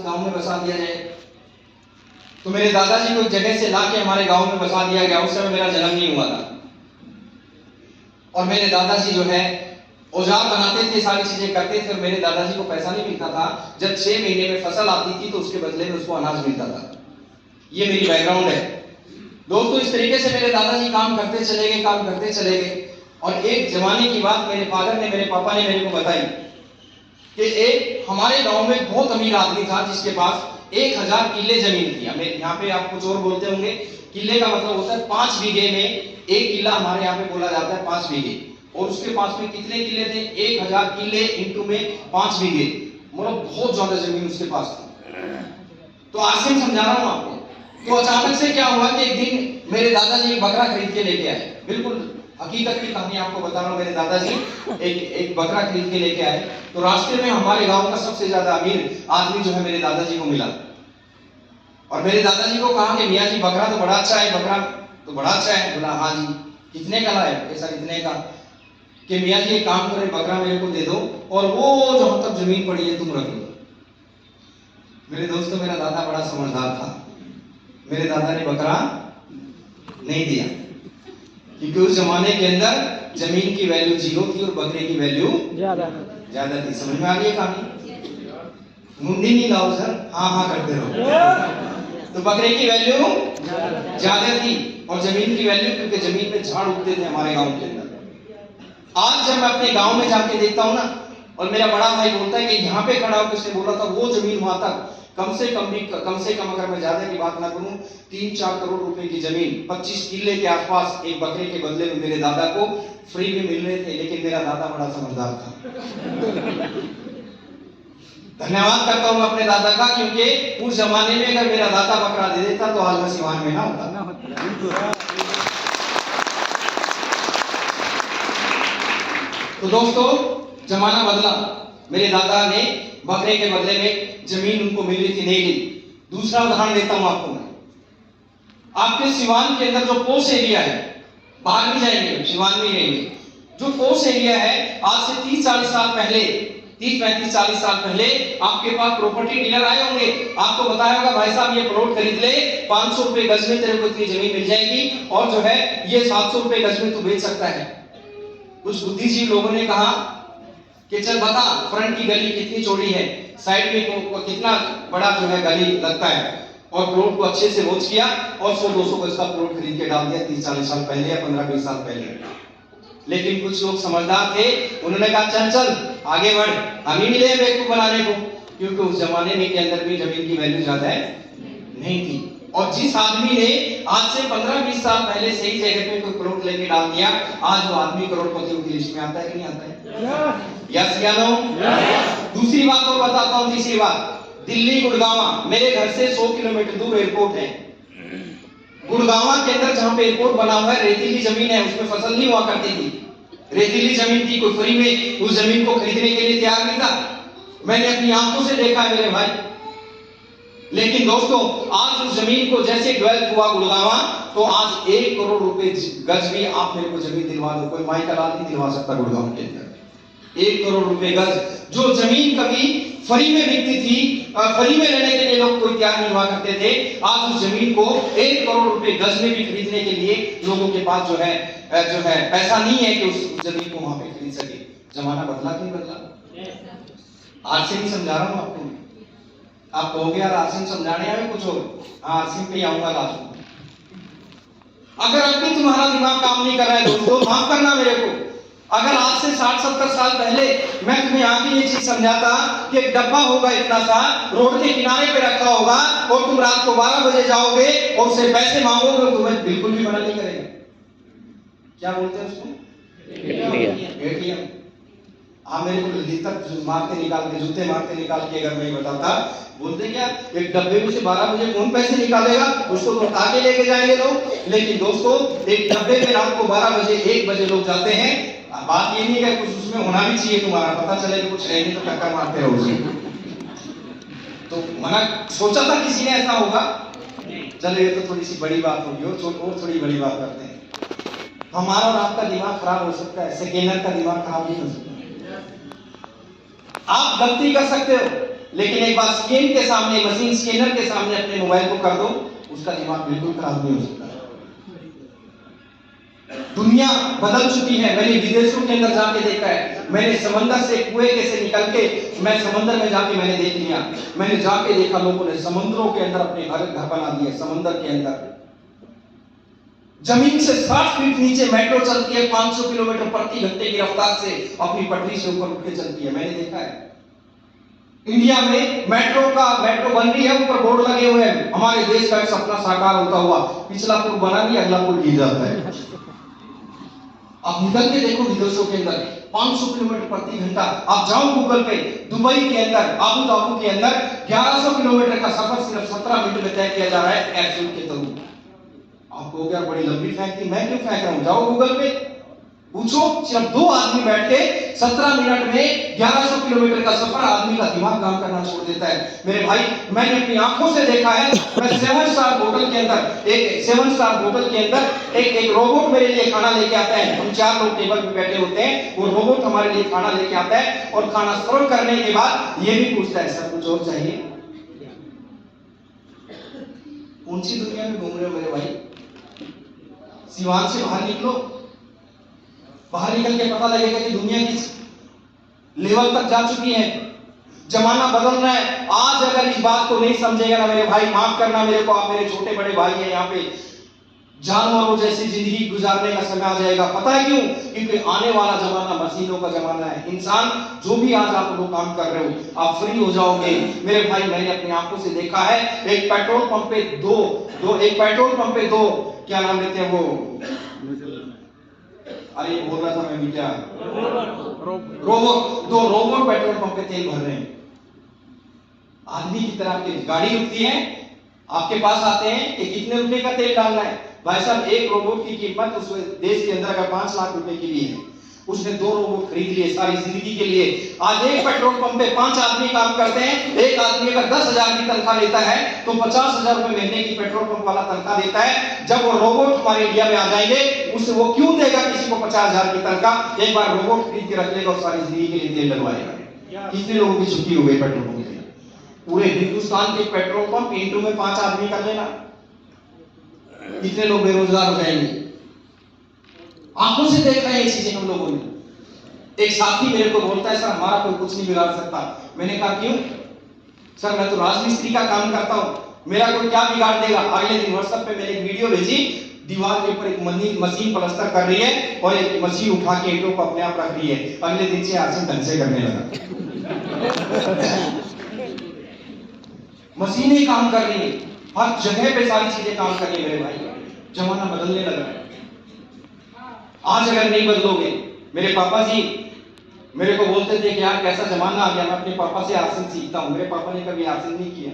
इस गांव में बसा दिया जाए। तो मेरे दादाजी को एक जगह से ला के हमारे गांव में बसा दिया गया। उस समय मेरा जन्म नहीं हुआ था। और मेरे दादाजी जो है औजार बनाते थे, सारी चीजें करते थे, और मेरे दादाजी को पैसा नहीं मिलता था। जब 6 महीने में फसल आती थी तो उसके बदले में उसको अनाज मिलता था। ये मेरी बैकग्राउंड है दोस्तों। इस तरीके से मेरे दादाजी काम करते चले गए, काम करते चले गए। और एक जमाने की बात मेरे फादर ने, मेरे पापा ने मेरे को बताई कि एक हमारे गांव में बहुत अमीर आदमी था जिसके पास 1000 किले जमीन थी। हमें यहाँ पे आप कुछ और बोलते होंगे। किले का मतलब होता है 5 बीघे में 1 किला, हमारे यहाँ पे बोला जाता है 5 बीघे। और उसके पास में कितने किले थे? 1000 किले इंटू में 5 बीघे, मतलब बहुत ज्यादा जमीन उसके पास थी। तो आज से समझा रहा हूं आपको। तो अचानक से क्या हुआ कि एक दिन मेरे दादाजी एक बकरा खरीद के लेके आए। बिल्कुल हकीकत की कहानी आपको बता रहा हूं। मेरे दादाजी एक बकरा खरीद के लेके आए। तो रास्ते में हमारे गांव का सबसे ज्यादा अमीर आदमी जो है मेरे दादाजी को मिला। और मेरे दादाजी को कहा कि मियाँ जी बकरा तो बड़ा अच्छा है, बकरा तो बड़ा अच्छा है। बोला हाँ जी। कितने का लाए? ऐसा कितने का? कि मियाँ जी एक काम करो, बकरा मेरे को दे दो और वो जहां तक जमीन पड़ी है तुम रख लो। मेरे दोस्तों, मेरा दादा बड़ा समझदार था। मेरे दादा ने बकरा नहीं दिया, क्योंकि उस जमाने के अंदर जमीन की वैल्यू 0 थी और बकरे की वैल्यू ज्यादा थी। समझ में आ रही है कहानी? मुंडी नहीं लाओ सर, हाँ करते रहो। तो बकरे की वैल्यू ज्यादा थी और जमीन की वैल्यू, क्योंकि जमीन में झाड़ उगते थे हमारे गांव के अंदर। आज जब मैं अपने गांव में जाके देखता हूं ना, और मेरा बड़ा भाई बोलता है कि यहाँ पे खड़ा होकर उसने बोला था वो जमीन वहां तक कम से कम अगर मैं ज्यादा की बात ना करूं 3-4 करोड़ रुपए की जमीन 25 किले के आसपास एक बकरे के बदले में मेरे दादा को फ्री में मिल रहे थे। लेकिन मेरा दादा बड़ा समझदार था। धन्यवाद करता हूं अपने दादा का, क्योंकि उस जमाने में अगर मेरा दादा बकरा दे देता तो आज मैं सिवान में ना होता। तो दोस्तों, जमाना बदला। मेरे दादा ने बकरे के बदले में जमीन उनको मिल रही थी, नहीं ली। दूसरा उदाहरण देता हूं आपको मैं। आपके सिवान के अंदर जो पोस्ट एरिया है, बाहर भी जाएंगे, सिवान में ही रहेंगे। जो पोस्ट एरिया है, आज से 30-40 साल पहले, 30-35-40 साल पहले आपके पास प्रॉपर्टी डीलर आए होंगे। आपको बताया होगा भाई साहब ये प्लॉट खरीद ले, 500 रुपए गज में तेरे को इतनी जमीन मिल जाएगी, और जो है ये 700 रुपए गज में तू बेच सकता है। कुछ बुद्धिजीवी लोगों ने कहा कि चल बता, फ्रंट की गली कितनी चौड़ी है, साइड में कितना बड़ा जो है गली लगता है, और प्लॉट को अच्छे से वॉच किया और 100-200 गज का प्लॉट खरीद के डाल दिया 30-40 साल पहले या 15-20 साल पहले। लेकिन कुछ लोग समझदार थे, उन्होंने कहा चल आगे बढ़, हम ही मिले बेवकूफ बनाने को, क्योंकि उस जमाने में के अंदर भी जमीन की वैल्यू ज्यादा नहीं थी। और जिस आदमी ने आज से 15-20 साल पहले सही जगह पे कोई प्लॉट लेके डाल दिया, आज वो आदमी करोड़पतियों की लिस्ट में आता है कि नहीं आता है? यस या नो? दूसरी बात और बताता हूं, तीसरी बात। दिल्ली गुड़गांव, मेरे घर से 100 किलोमीटर दूर एयरपोर्ट है। गुड़गांव के अंदर जहां पे एयरपोर्ट बना हुआ है, रेतीली जमीन है, उसमें फसल नहीं हुआ करती थी। रेतीली जमीन थी, कोई फ्री में उस जमीन को खरीदने के लिए तैयार नहीं था। मैंने अपनी आंखों से देखा है मेरे भाई। लेकिन दोस्तों, आज उस जमीन को जैसे डेवलप हुआ गुड़गांव, तो आज 1 करोड़ रुपए गज भी आप मेरे को जमीन दिलवा दो, कोई माई का लाल नहीं दिलवा सकता गुड़गांव के अंदर। 1 करोड़ रुपए गज, जो जमीन कभी फ्री में बिकती थी, फ्री में लेने के लिए लोग कोई तैयार नहीं हुआ करते थे, आज उस जमीन को 1 करोड़ रुपए गज में भी खरीदने के लिए लोगों के पास जो है पैसा नहीं है कि उस जमीन को वहां पे खरीद सके। जमाना बदला कि नहीं बदला? आज से नहीं समझा रहा हूं आपको। आप कहोगे यार आसिम समझाने आए कुछ और। हाँ, आसिम पे आऊंगा लास्ट में। अगर अब भी तुम्हारा दिमाग काम नहीं कर रहा है दोस्तों, माफ करना मेरे को। अगर आज से 60-70 साल पहले मैं तुम्हें आगे ये चीज समझाता कि एक डब्बा होगा इतना सा, रोड के किनारे पे रखा होगा, और तुम रात को 12 बजे जाओगे और उससे पैसे मांगोगे, तुम्हें बिल्कुल भी मना नहीं करेगा। क्या बोलते हैं उसको? एटीएम। आप मेरे को जूते मारते निकाल के अगर मैं बताता, बोलते क्या एक डब्बे में से 12 बजे कौन पैसे निकालेगा, उसको तो उठा के लेके जाएंगे लोग। लेकिन दोस्तों, एक डब्बे में रात को 12 बजे 1 बजे लोग जाते हैं। बात ये नहीं है कुछ उसमें होना भी चाहिए, तुम्हारा पता चले कि कुछ है नहीं तो टक्कर मारते रहो उसे। तो मना सोचा था किसी ने ऐसा होगा? चलो ये तो थोड़ी सी बड़ी बात होगी, और थोड़ी बड़ी बात करते हैं। हमारा और आपका दिमाग खराब हो सकता है, सेकेंडर का दिमाग खराब नहीं हो सकता। आप गलती कर सकते हो, लेकिन एक बार स्कैन के सामने, मशीन स्कैनर के सामने अपने मोबाइल को कर दो, उसका दिमाग बिल्कुल खराब नहीं हो सकता। दुनिया बदल चुकी है। मैंने विदेशों के अंदर जाके देखा है, मैंने समंदर से कुएं से निकल के मैं समंदर में जाके मैंने देख लिया, मैंने जाके देखा लोगों ने समुद्रों के अंदर अपने घर बना दिए। समंदर के अंदर जमीन से 60 फीट नीचे मेट्रो चलती है, 500 किलोमीटर प्रति घंटे की रफ्तार से अपनी पटरी से ऊपर उठ के चलती है। मैंने देखा है इंडिया में मेट्रो बन रही है, ऊपर बोर्ड लगे हुए हैं, हमारे देश का एक सपना साकार होता हुआ। पिछला पुल बना नहीं, अगला पुल गिर जाता है। आप निकल के देखो विदेशों के अंदर 500 किलोमीटर प्रति घंटा। आप जाओ गूगल पे, दुबई के अंदर, आबू धाबी के अंदर 1100 किलोमीटर का सफर सिर्फ 17 मिनट में तय किया जा रहा है एयरफ्यूल के थ्रू। आपको क्या बड़ी लंबी फेंकती, मैं क्यों फेंक रहा हूं? जाओ गूगल पे पूछो, सिर्फ 2 आदमी बैठ के 17 मिनट में 1100 किलोमीटर का सफर, आदमी का दिमाग काम करना छोड़ देता है। मेरे भाई, मैंने अपनी आंखों से देखा है। मैं 7 स्टार होटल के अंदर, एक 7 स्टार होटल के अंदर एक रोबोट मेरे लिए खाना लेके आता है। हम 4 लोग टेबल पे बैठे होते हैं, वो रोबोट हमारे लिए खाना लेके आता है और खाना सर्व करने के बाद ये भी पूछता है, सर कुछ और चाहिए? कौन सी दुनिया में घूम रहे हो मेरे भाई? सिवान से बाहर निकलो, बाहर निकल के पता लगेगा कि दुनिया किस लेवल तक जा चुकी है। जमाना बदल रहा है। आज अगर इस बात को नहीं समझेगा ना मेरे भाई, माफ करना मेरे को, आप मेरे छोटे बड़े भाई हैं यहाँ पे, जानवरों जैसी जिंदगी गुजारने का समय आ जाएगा। पता है क्यों? क्योंकि आने वाला जमाना मशीनों का जमाना है। इंसान जो भी आज आप लोग काम कर रहे हो, आप फ्री हो जाओगे मेरे भाई। मैंने अपनी आंखों से देखा है, एक पेट्रोल पंप पे दो क्या नाम लेते हैं वो, अरे बोल रहा था मैं भी, क्या रोबोट, 2 रोबोट पेट्रोल पंप पे तेल भर रहे हैं। आदमी की तरह आपकी गाड़ी रुकती है, आपके पास आते हैं कि कितने रुपए का तेल डालना है। भाई साहब, एक रोबोट की कीमत उस देश के अंदर अगर 5 लाख रुपए की भी है, उसने 2 रोबोट खरीद लिए सारी जिंदगी के लिए। आज एक पेट्रोल पंप पे 5 आदमी काम करते हैं। एक आदमी अगर 10,000 की तनख्वाह लेता है तो 50,000 रुपए महीने की पेट्रोल पंप वाला तनख्वाह देता है। जब वो रोबोट हमारे इंडिया में आ जाएंगे, उससे वो क्यों देगा किसी को 50,000 की तनख्वाह? एक बार रोबोट खरीद के रख लेगा और सारी जिंदगी के लिए तेल डलवाएगा। कितने लोगों की छुट्टी हो गई पेट्रोल पंप से? पूरे हिंदुस्तान के पेट्रोल पंप इंटू में 5 आदमी कर लेना, कितने लोग बेरोजगार हो जाएंगे? आंखों से देख रहे हैं ये चीजें हम लोगों ने। एक साथी मेरे को बोलता है, सर हमारा कोई कुछ नहीं बिगाड़ सकता। मैंने कहा क्यों? सर मैं तो राजमिस्त्री का काम करता हूं, मेरा कोई क्या बिगाड़ देगा? अगले दिन व्हाट्सएप पे मैंने एक वीडियो भेजी, दीवार के ऊपर एक मशीन प्लास्टर कर रही है और एक मशीन उठा के ईंटों को अपने आप रख रही है। अगले दिन से आसन ढंग से करने लगा। मशीनें काम कर रही है, हर जगह पे सारी चीजें काम कर रही है मेरे भाई। जमाना बदलने लगा है। आज अगर नहीं बदलोगे, मेरे पापा जी मेरे को बोलते थे कि यार कैसा जमाना आ गया, मैं अपने पापा से आसन सीखता हूं। मेरे पापा ने कभी आसन नहीं किया।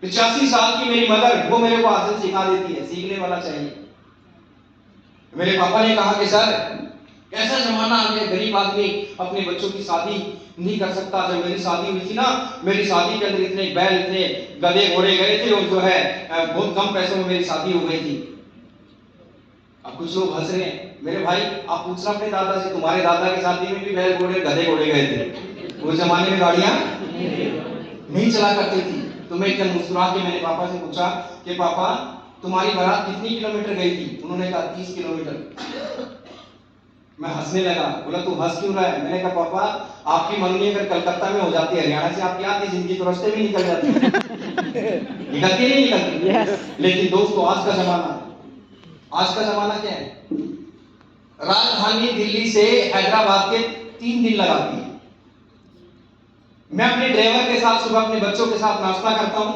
85 साल की मेरी मदर, वो मेरे को आसन सिखा देती है, सीखने वाला चाहिए। मेरे पापा ने कहा कि सर कैसा जमाना आ गया, गरीब आदमी अपने बच्चों की शादी नहीं कर सकता। जब मेरी शादी हुई थी ना, मेरी शादी के अंदर इतने बैल, इतने गधे घोड़े गए थे और जो है बहुत कम पैसों में मेरी शादी हो गई थी। अब कुछ लोग हंस रहे हैं। मेरे भाई आप पूछना अपने दादा से, तुम्हारे दादा की शादी में भी बैल घोड़े गधे घोड़े गए थे? उस जमाने में गाड़ियां नहीं चला करती थी। तो मैं एकदम मुस्कुरा के मैंने पापा से पूछा कि पापा तुम्हारी बारात कितनी किलोमीटर गई थी? उन्होंने कहा 30 किलोमीटर। मैं हंसने लगा। बोला तू हंस क्यों रहा है? मैंने कहा पापा आपकी मंगनी अगर कलकत्ता में हो जाती है, हरियाणा से आपकी आधी जिंदगी तो रास्ते में निकल जाती है। निकलती नहीं निकलती। लेकिन दोस्तों आज का जमाना क्या है? राजधानी दिल्ली से हैदराबाद के 3 दिन लगाती है। मैं अपने ड्राइवर के साथ सुबह अपने बच्चों के साथ नाश्ता करता हूं।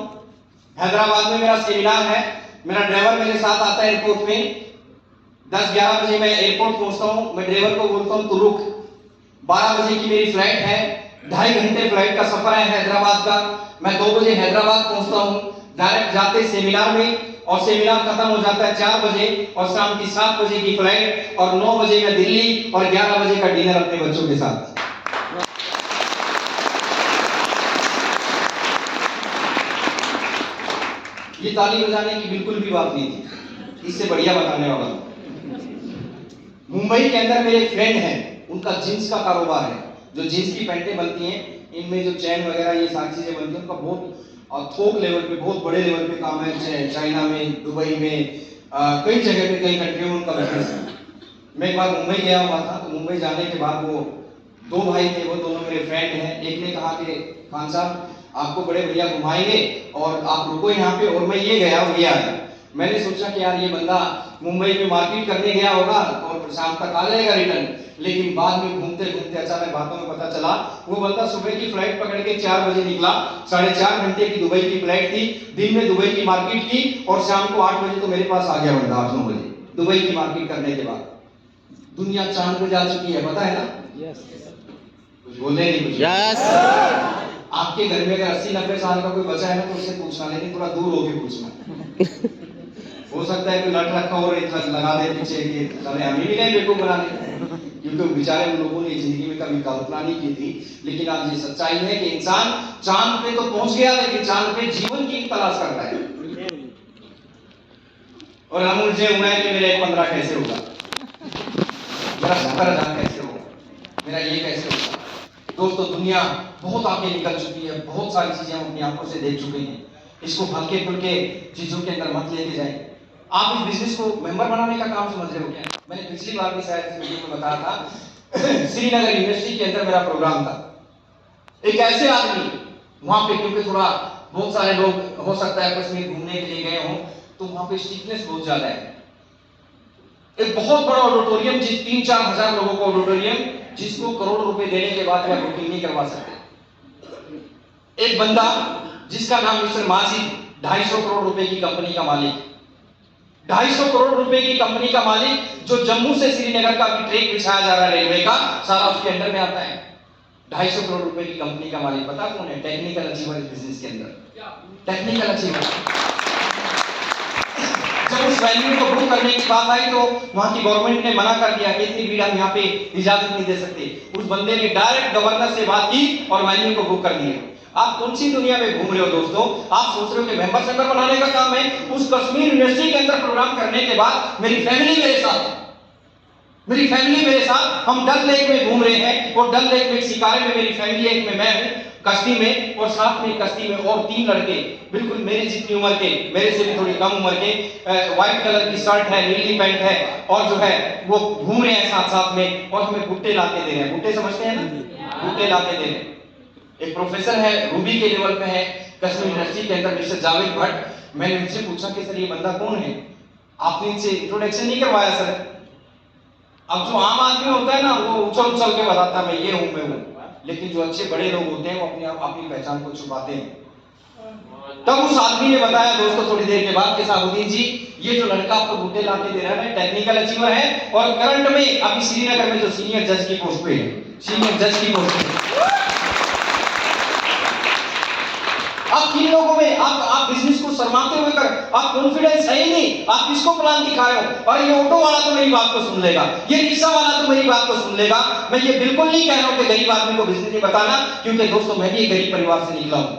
हैदराबाद में मेरा सेमिनार है, मेरा ड्राइवर मेरे साथ आता है एयरपोर्ट में। 10-11 बजे मैं एयरपोर्ट पहुंचता हूं। मैं ड्राइवर को बोलता हूं तू रुक, 12 बजे की मेरी फ्लाइट है, 2.5 घंटे फ्लाइट का सफर है हैदराबाद का। मैं 2 बजे हैदराबाद पहुंचता हूं, डायरेक्ट जाते सेमिनार में, और सेमिनार खत्म हो जाता है 4 बजे और शाम की 7 बजे की फ्लाइट, और 9 बजे मैं दिल्ली और 11 बजे का डिनर अपने बच्चों के साथ। ये ताली बजाने की बिल्कुल भी बात नहीं थी, इससे बढ़िया बताने वाला। मुंबई के अंदर मेरे फ्रेंड हैं, उनका जींस का कारोबार है। जो जींस की पैंटें बनती हैं इनमें जो चैन वगैरह ये सारी चीजें बनती हैं, उनका बहुत थोक लेवल पे, बहुत बड़े लेवल पे काम है। चाइना में, दुबई में, कई जगह पे, कई कंट्रियों में उनका बिजनेस है। मैं एक बार मुंबई गया हुआ था, तो मुंबई जाने के बाद वो दो भाई थे, वो दोनों मेरे फ्रेंड हैं। एक ने कहा कि खान साहब आपको बड़े भैया घुमाएंगे और आप रुको यहाँ पे, और मैं ये गया और ये आया। मैंने सोचा कि यार ये बंदा मुंबई में मार्केट करने गया होगा और शाम तक आ जाएगा रिटर्न, लेकिन बाद में घूमते घूमते अचानक बातों में पता चला वो बंदा सुबह की फ्लाइट पकड़ के 4 बजे निकला। 4.5 घंटे की दुबई की फ्लाइट थी, दिन में दुबई की मार्केट की, और शाम को 8 बजे तो मेरे पास आ गया बंदा, 8-9 बजे दुबई की मार्केट करने के बाद। दुनिया चांद पे जा चुकी है, पता है ना? कुछ बोले नहीं कुछ। आपके घर में अगर 80-90 साल का कोई बचा है ना तो उससे पूछना, लेकिन थोड़ा दूर होके पूछना। हो सकता है कोई लट रखा हो लगा दे पीछे कि चले हम ही नहीं बेवकूफ बना दे, क्योंकि बेचारे उन लोगों ने जिंदगी में कभी कल्पना नहीं की थी। लेकिन आज ये सच्चाई है कि इंसान चांद पे तो पहुंच गया, लेकिन चांद पे जीवन की तलाश कर रहा है। और हम मुझे उड़ाए कि मेरा 15 कैसे होगा, मेरा 70,000 कैसे होगा, मेरा ये कैसे होगा। दोस्तों दुनिया बहुत आगे निकल चुकी है, बहुत सारी चीजें हम अपनी आंखों से देख चुके हैं। इसको हल्के फुल्के चीजों के अंदर मत लेके जाए। आप इस बिजनेस को मेंबर बनाने का काम समझ रहे हो क्या? मैंने पिछली बार भी शायद इस वीडियो में बताया था, श्रीनगर यूनिवर्सिटी के अंदर मेरा प्रोग्राम था। एक ऐसे आदमी वहां पे, क्योंकि थोड़ा बहुत सारे लोग हो सकता है कश्मीर घूमने के लिए गए हों, तो वहां पे स्ट्रिक्टनेस बहुत ज्यादा है। एक बहुत बड़ा ऑडिटोरियम, जिस 3-4 हजार लोगों का ऑडिटोरियम, जिसको करोड़ रुपए देने के बाद वह बुकिंग नहीं करवा सकते। एक बंदा जिसका नाम मिस्टर माजिद, 250 करोड़ रुपए की कंपनी का मालिक, 250 करोड़ रुपए की कंपनी का मालिक, जो जम्मू से श्रीनगर का भी ट्रैक बिछाया जा रहा है रेलवे का, सारा उसके अंडर में आता है। 250 करोड़ रुपए की कंपनी का मालिक पता कौन है? टेक्निकल अचीवर बिजनेस के अंदर, टेक्निकल अचीवर। जब उस वैल्यू को बुक करने की बात आई तो वहां की गवर्नमेंट ने मना कर दिया कि इतनी भीड़ हम यहाँ पे इजाजत नहीं दे सकते। उस बंदे ने डायरेक्ट गवर्नर से बात की और वैल्यू को बुक कर दिया। आप कौन सी दुनिया में घूम रहे हो दोस्तों? आप सोच रहे हो कि मेंबर सेंटर बनाने का काम है। उस कश्मीर यूनिवर्सिटी के अंदर प्रोग्राम करने के बाद मेरी फैमिली मेरे साथ, हम डल लेक में घूम रहे हैं, और डल लेक में शिकारे में मेरी फैमिली है, एक में मैं हूं कश्ती में, और साथ में कश्ती में और 3 लड़के बिल्कुल मेरी जितनी उम्र के, मेरे से भी थोड़ी कम उम्र के, व्हाइट कलर की शर्ट है, नीली पैंट है, और जो है वो घूम रहे हैं साथ में, और हमें भुट्टे लाके दे रहे हैं। भुट्टे समझते हैं ना? भुट्टे लाके दे रहे हैं। एक प्रोफेसर है, रूबी के लेवल पे है कश्मीर यूनिवर्सिटी के अंदर, मिस्टर जावेद भट्ट। मैंने उनसे पूछा कि सर ये बंदा कौन है? आपने इनसे इंट्रोडक्शन नहीं करवाया सर? अब जो आम आदमी होता है ना, वो उछल के बताता है मैं ये हूं, मैं हूं, लेकिन जो अच्छे बड़े लोग होते हैं वो अपनी पहचान को छुपाते हैं। तब उस आदमी ने बताया दोस्तों थोड़ी देर के बाद कि साबुद्दीन जी, ये जो लड़का आपको बूटे लाके दे रहा है टेक्निकल अचीवर है, और करंट में अभी श्रीनगर में जो सीनियर जज की पोस्ट पे है, सीनियर जज की पोस्ट पे। आप किन लोगों में आप बिजनेस को शर्माते हुए कर, आप कॉन्फिडेंस है ही नहीं, आप किसको प्लान दिखा रहे हो? और ये ऑटो वाला तो मेरी बात को सुन लेगा, ये रिक्शा वाला तो मेरी बात को सुन लेगा। मैं ये बिल्कुल नहीं कह रहा हूं कि गरीब आदमी को बिजनेस नहीं बताना, क्योंकि दोस्तों मैं भी एक गरीब परिवार से निकला हूं।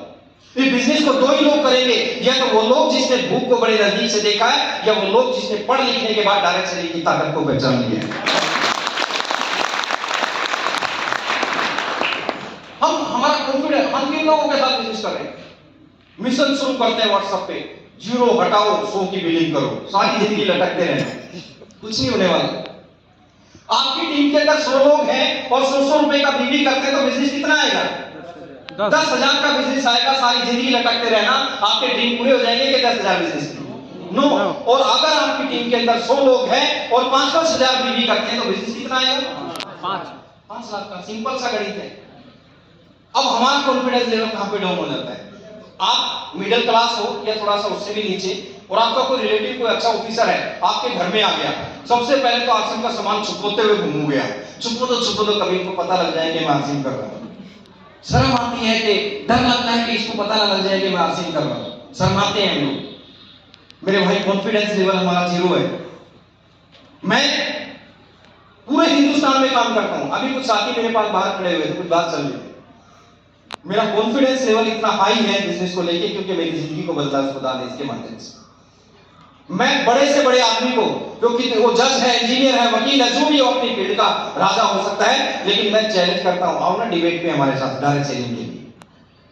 इस बिजनेस को 2 ही लोग करेंगे, या तो वो लोग जिसने भूख को बड़े नजदीक से देखा है, या वो लोग जिसने पढ़ लिखने के बाद डायरेक्ट सेलिंग की ताकत को पहचान लिया है। हमारा कॉन्फिडेंस, हम किन लोगों के साथ बिजनेस कर रहे हैं? मिशन शुरू करते हैं व्हाट्सएप पे, 0 हटाओ 100 की बिलिंग करो, सारी जिंदगी लटकते रहे, कुछ नहीं होने वाला। आपकी टीम के अंदर 100 लोग हैं और 100 रुपए का बीवी करते हैं, तो बिजनेस कितना आएगा? 10,000 का बिजनेस आएगा। सारी जिंदगी लटकते रहना, आपके ड्रीम पूरे हो जाएंगे कि 10,000 बिजनेस नो। और अगर आपकी टीम के अंदर 100 लोग हैं और 5-5 हजार बीवी करते हैं, तो बिजनेस कितना आएगा? 5 लाख का। सिंपल सा गणित है। अब हमारा कॉन्फिडेंस लेवल कहां पे डाउन हो जाता है? आप मिडिल क्लास हो या थोड़ा सा उससे भी नीचे, और आपका कोई रिलेटिव कोई अच्छा ऑफिसर है, आपके घर में आ गया, सबसे पहले तो आसिम का सामान छुपाते हुए घूमूंगा, छुपो तो कभी इनको पता लग जाए कि मैं आसिम कर रहा हूं। शर्म आती है कि डर लगता है कि इसको पता ना लग जाए कि मैं आसिम कर रहा हूं, शर्माते हैं हम लोग। मेरे भाई कॉन्फिडेंस लेवल हमारा 0 है। मैं पूरे हिंदुस्तान में काम करता हूं। अभी कुछ साथी मेरे पास बाहर खड़े हुए थे, कुछ बात चल रही थी। मेरा कॉन्फिडेंस लेवल इतना हाई है बिजनेस को लेके, क्योंकि मेरी जिंदगी को बदला खुदा ने इसके माध्यम से। मैं बड़े से बड़े आदमी को, जो कि वो जज है, इंजीनियर है, वकील है, जो भी हो, अपनी फील्ड का राजा हो सकता है, लेकिन मैं चैलेंज करता हूं, आओ ना डिबेट पे हमारे साथ, डायरेक्ट चैलेंज के लिए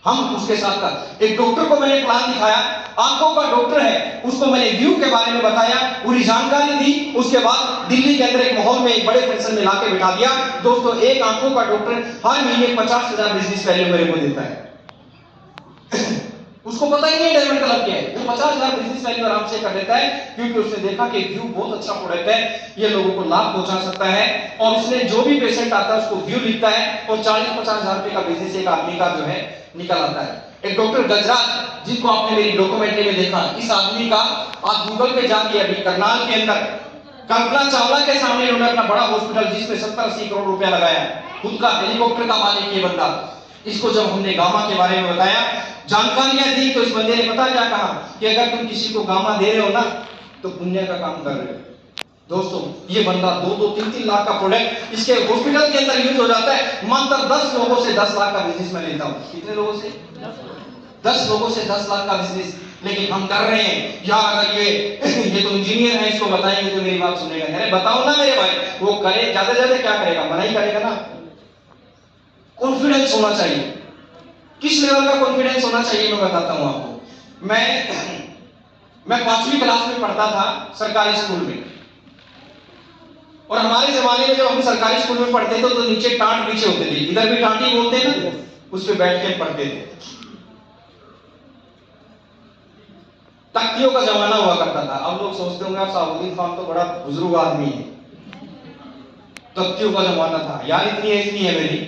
हम उसके साथ का। एक डॉक्टर को मैंने प्लान दिखाया, आंखों का डॉक्टर है, उसको मैंने व्यू के बारे में बताया, पूरी जानकारी दी। उसके बाद दिल्ली के अंदर एक माहौल में एक बड़े फंक्शन में लाके बिठा दिया। दोस्तों, एक आंखों का डॉक्टर हर महीने 50,000 बिजनेस वैल्यू मेरे को देता है। उसको पता ही नहीं डायमंड क्लब क्या है, वो 50,000 बिजनेस वैल्यू आराम से कर देता है, क्योंकि उसने देखा कि व्यू बहुत अच्छा प्रोडक्ट है, ये लोगों को लाभ पहुंचा सकता है। और उसने जो भी पेशेंट आता है उसको व्यू लिखता है, और 40-50,000 रुपए का बिजनेस एक आदमी का जो है निकल आता है। एक डॉक्टर गजराज, जिसको आपने मेरी डॉक्यूमेंट्री में देखा, इस आदमी का आप गूगल पे जाके अभी करनाल के अंदर कल्पना चावला के सामने उन्होंने अपना बड़ा हॉस्पिटल, जिसमें 70-80 करोड़ रुपया लगाया, खुद का हेलीकॉप्टर का मालिक ये बंदा। इसको जब हमने गामा के बारे में बताया, जानकारियां दी, तो इस बंदे ने पता क्या कहा कि अगर तुम किसी को गामा दे रहे हो ना, तो पुण्य का काम कर रहे हो। दोस्तों, ये बंदा 2-2, 3-3 लाख का प्रोडक्ट इसके हॉस्पिटल के अंदर यूज हो जाता है। मात्र 10 लोगों से 10 लाख का बिजनेस मैं लेता हूं। कितने लोगों से? 10 लोगों से 10 लाख का बिजनेस। लेकिन हम कर रहे हैं यार, अगर ये तो इंजीनियर है, इसको बताएंगे तो मेरी बात सुनेगा। अरे बताओ ना मेरे भाई, वो करे ज्यादा ज्यादा क्या करेगा, मना ही करेगा ना। कॉन्फिडेंस होना चाहिए। किस लेवल का कॉन्फिडेंस होना चाहिए मैं बताता हूं आपको। मैं 5वीं क्लास में पढ़ता था सरकारी स्कूल में, और हमारे जमाने में जब हम सरकारी स्कूल में पढ़ते थे तो नीचे टांट पीछे होते थे, इधर भी टांटी बोलते हैं ना, उस पे बैठ के पढ़ते थे। तख्तियों का जमाना हुआ करता था। अब लोग सोचते होंगे आप साबुद्दीन खान तो बड़ा बुजुर्ग आदमी है। तख्तियों का जमाना था यार, इतनी एज नहीं है मेरी,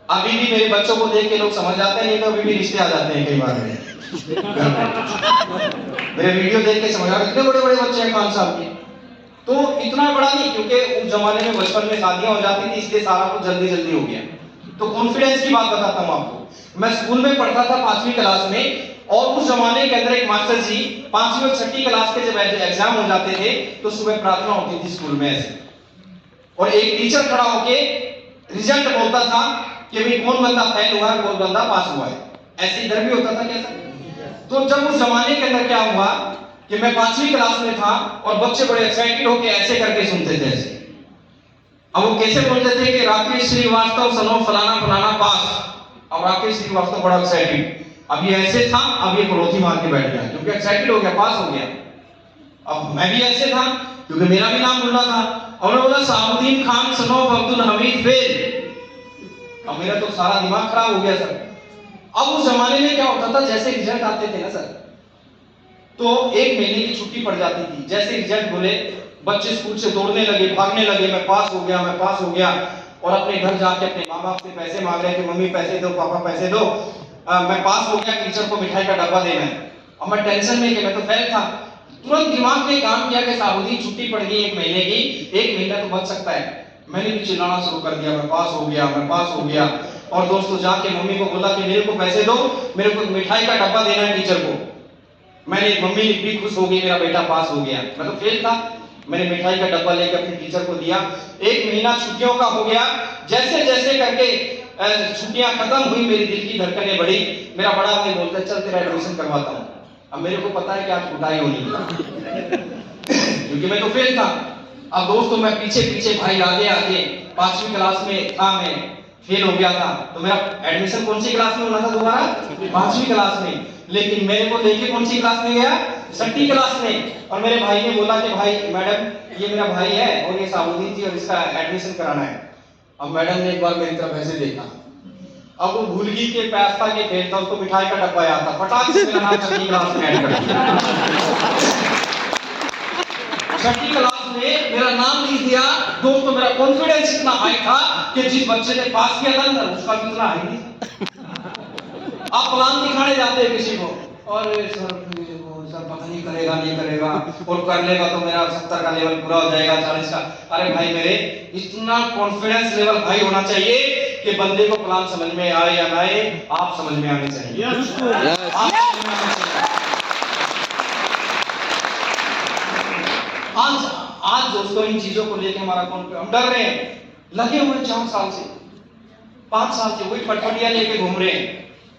अभी भी मेरे बच्चों को देख के लोग समझ जाते हैं, नहीं तो अभी भी रिश्ते आ जाते हैं कई बार मेरे वीडियो देख के समझ आ, इतने बड़े बड़े बच्चे हैं खान साहब के। तो इतना बड़ा नहीं, क्योंकि उस जमाने में बचपन में शादियां हो जाती थी, इसलिए सारा कुछ जल्दी जल्दी हो गया। तो कॉन्फिडेंस की बात बताता हूं आपको। मैं स्कूल में पढ़ता था 5वीं क्लास में, और उस जमाने के अंदर एक मास्टर जी 5वीं और 6वीं क्लास के जब एग्जाम हो जाते थे तो सुबह प्रार्थना होती थी स्कूल में ऐसे, और एक टीचर खड़ा होके रिजल्ट बोलता था कि भाई कौन बंदा फेल हुआ है, कौन बंदा पास हुआ है। ऐसे इधर भी होता था क्या सर? तो जब उस जमाने के अंदर क्या हुआ कि मैं 5वीं क्लास में था, और बच्चे बड़े एक्साइटेड होके ऐसे करके सुनते थे ऐसे। अब वो कैसे बोलते थे कि राकेश श्रीवास्तव सनो फलाना फलाना पास। अब राकेश श्रीवास्तव बड़ा एक्साइटेड, अब ये ऐसे था, अब ये पड़ोसी मार के बैठ गया, क्योंकि एक्साइटेड हो गया, पास हो गया। अब मैं भी ऐसे था, क्योंकि मेरा भी नाम बोलना था, और उन्होंने बोला साबुद्दीन खान सनो अब्दुल हमीद फेल। अब मेरा तो सारा दिमाग खराब हो गया सर। अब उस जमाने में क्या होता था, जैसे रिजल्ट आते थे ना सर, तो 1 महीने की छुट्टी पड़ जाती थी। जैसे रिजल्ट बोले, बच्चे स्कूल से दौड़ने लगे, भागने लगे, मैं पास हो गया, मैं पास हो गया। और अपने घर जाके अपने माँ बाप से पैसे मांग रहे थे, मम्मी पैसे दो, पापा पैसे दो, मैं पास हो गया, टीचर को मिठाई का डब्बा देना है। अब मैं टेंशन में कि मैं तो फेल था। तुरंत दिमाग ने काम किया कि साबुद्दीन छुट्टी पड़ गई 1 महीने की, 1 महीना तो बच सकता है। मैंने भी चिल्लाना शुरू कर दिया, मैं पास हो गया, मैं पास हो गया। और दोस्तों जाके मम्मी को बोला कि मेरे को पैसे दो, मेरे को मिठाई का डब्बा देना है टीचर को। मैंने, मम्मी भी खुश हो गई, मेरा बेटा पास हो गया। मैं तो फेल था। मैंने मिठाई का डब्बा लेकर अपने टीचर को दिया। 1 महीना छुट्टियों का हो गया। जैसे जैसे करके छुट्टियां खत्म हुई, मेरी दिल की धड़कनें बढ़ी। मेरा बड़ा भाई बोलता है चल तेरा एडमिशन करवाता हूं। अब मेरे को पता है कि आज कुटाई होनी है क्योंकि मैं तो फेल था। अब दोस्तों मैं पीछे पीछे, भाई आगे आगे। 5वीं क्लास में था, मैं फेल हो गया था, तो मेरा एडमिशन कौन सी क्लास में होना था दोबारा? 5वीं क्लास में। लेकिन मेरे को लेके कौन सी क्लास में गया? 6वीं क्लास में। और मेरे भाई ने बोला कि भाई मैडम ये मेरा भाई है और ये साबुद्दीन जी, और इसका एडमिशन कराना है। अब मैडम ने एक बार मेरी तरफ ऐसे देखा, अब वो भूल गई कि पैसा के फेल था, उसको मिठाई का डब्बा याद था, फटाक से मेरा नाम 6वीं क्लास में ऐड कर दिया। 6वीं क्लास में मेरा नाम लिख दिया। दोस्तों मेरा कॉन्फिडेंस इतना हाई था कि जिस बच्चे ने पास किया था ना उसका भी इतना हाई नहीं। आप प्लान दिखाने जाते हैं किसी को, और सर पता नहीं करेगा नहीं करेगा, और कर लेगा तो मेरा 70 का लेवल पूरा हो जाएगा, 40 का। अरे भाई मेरे, इतना कॉन्फिडेंस लेवल हाई होना चाहिए कि बंदे को प्लान समझ में आए या ना आए, आप समझ में आने चाहिए। आज दोस्तों इन चीजों को लेकर हमारा कॉन्फिडेंस, हम डर रहे हैं, लगे हुए 4 साल से 5 साल से वही फटफटिया लेके घूम रहे हैं।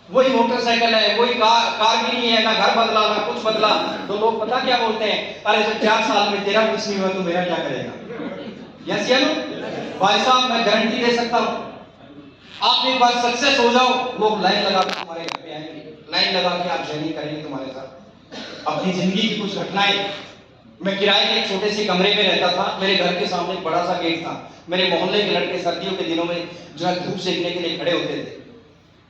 वही मोटरसाइकिल है, वही कार भी नहीं है, ना घर बदला ना कुछ बदला। तो लोग पता क्या बोलते हैं, अरे जब 4 साल में तेरा कुछ नहीं हुआ तो मेरा क्या करेगा। यस या नो? भाई साहब मैं गारंटी दे सकता हूं, आप एक बार सक्सेस हो जाओ, लोग लाइन लगा के तुम्हारे घर पे आएंगे, लाइन लगा के आप जर्नी करेंगे तुम्हारे साथ अपनी जिंदगी की कुछ घटनाएं। मैं किराए के एक छोटे से कमरे में रहता था, मेरे घर के सामने एक बड़ा सा गेट था। मेरे मोहल्ले के लड़के सर्दियों के दिनों में जो है धूप सेकने के लिए खड़े होते थे।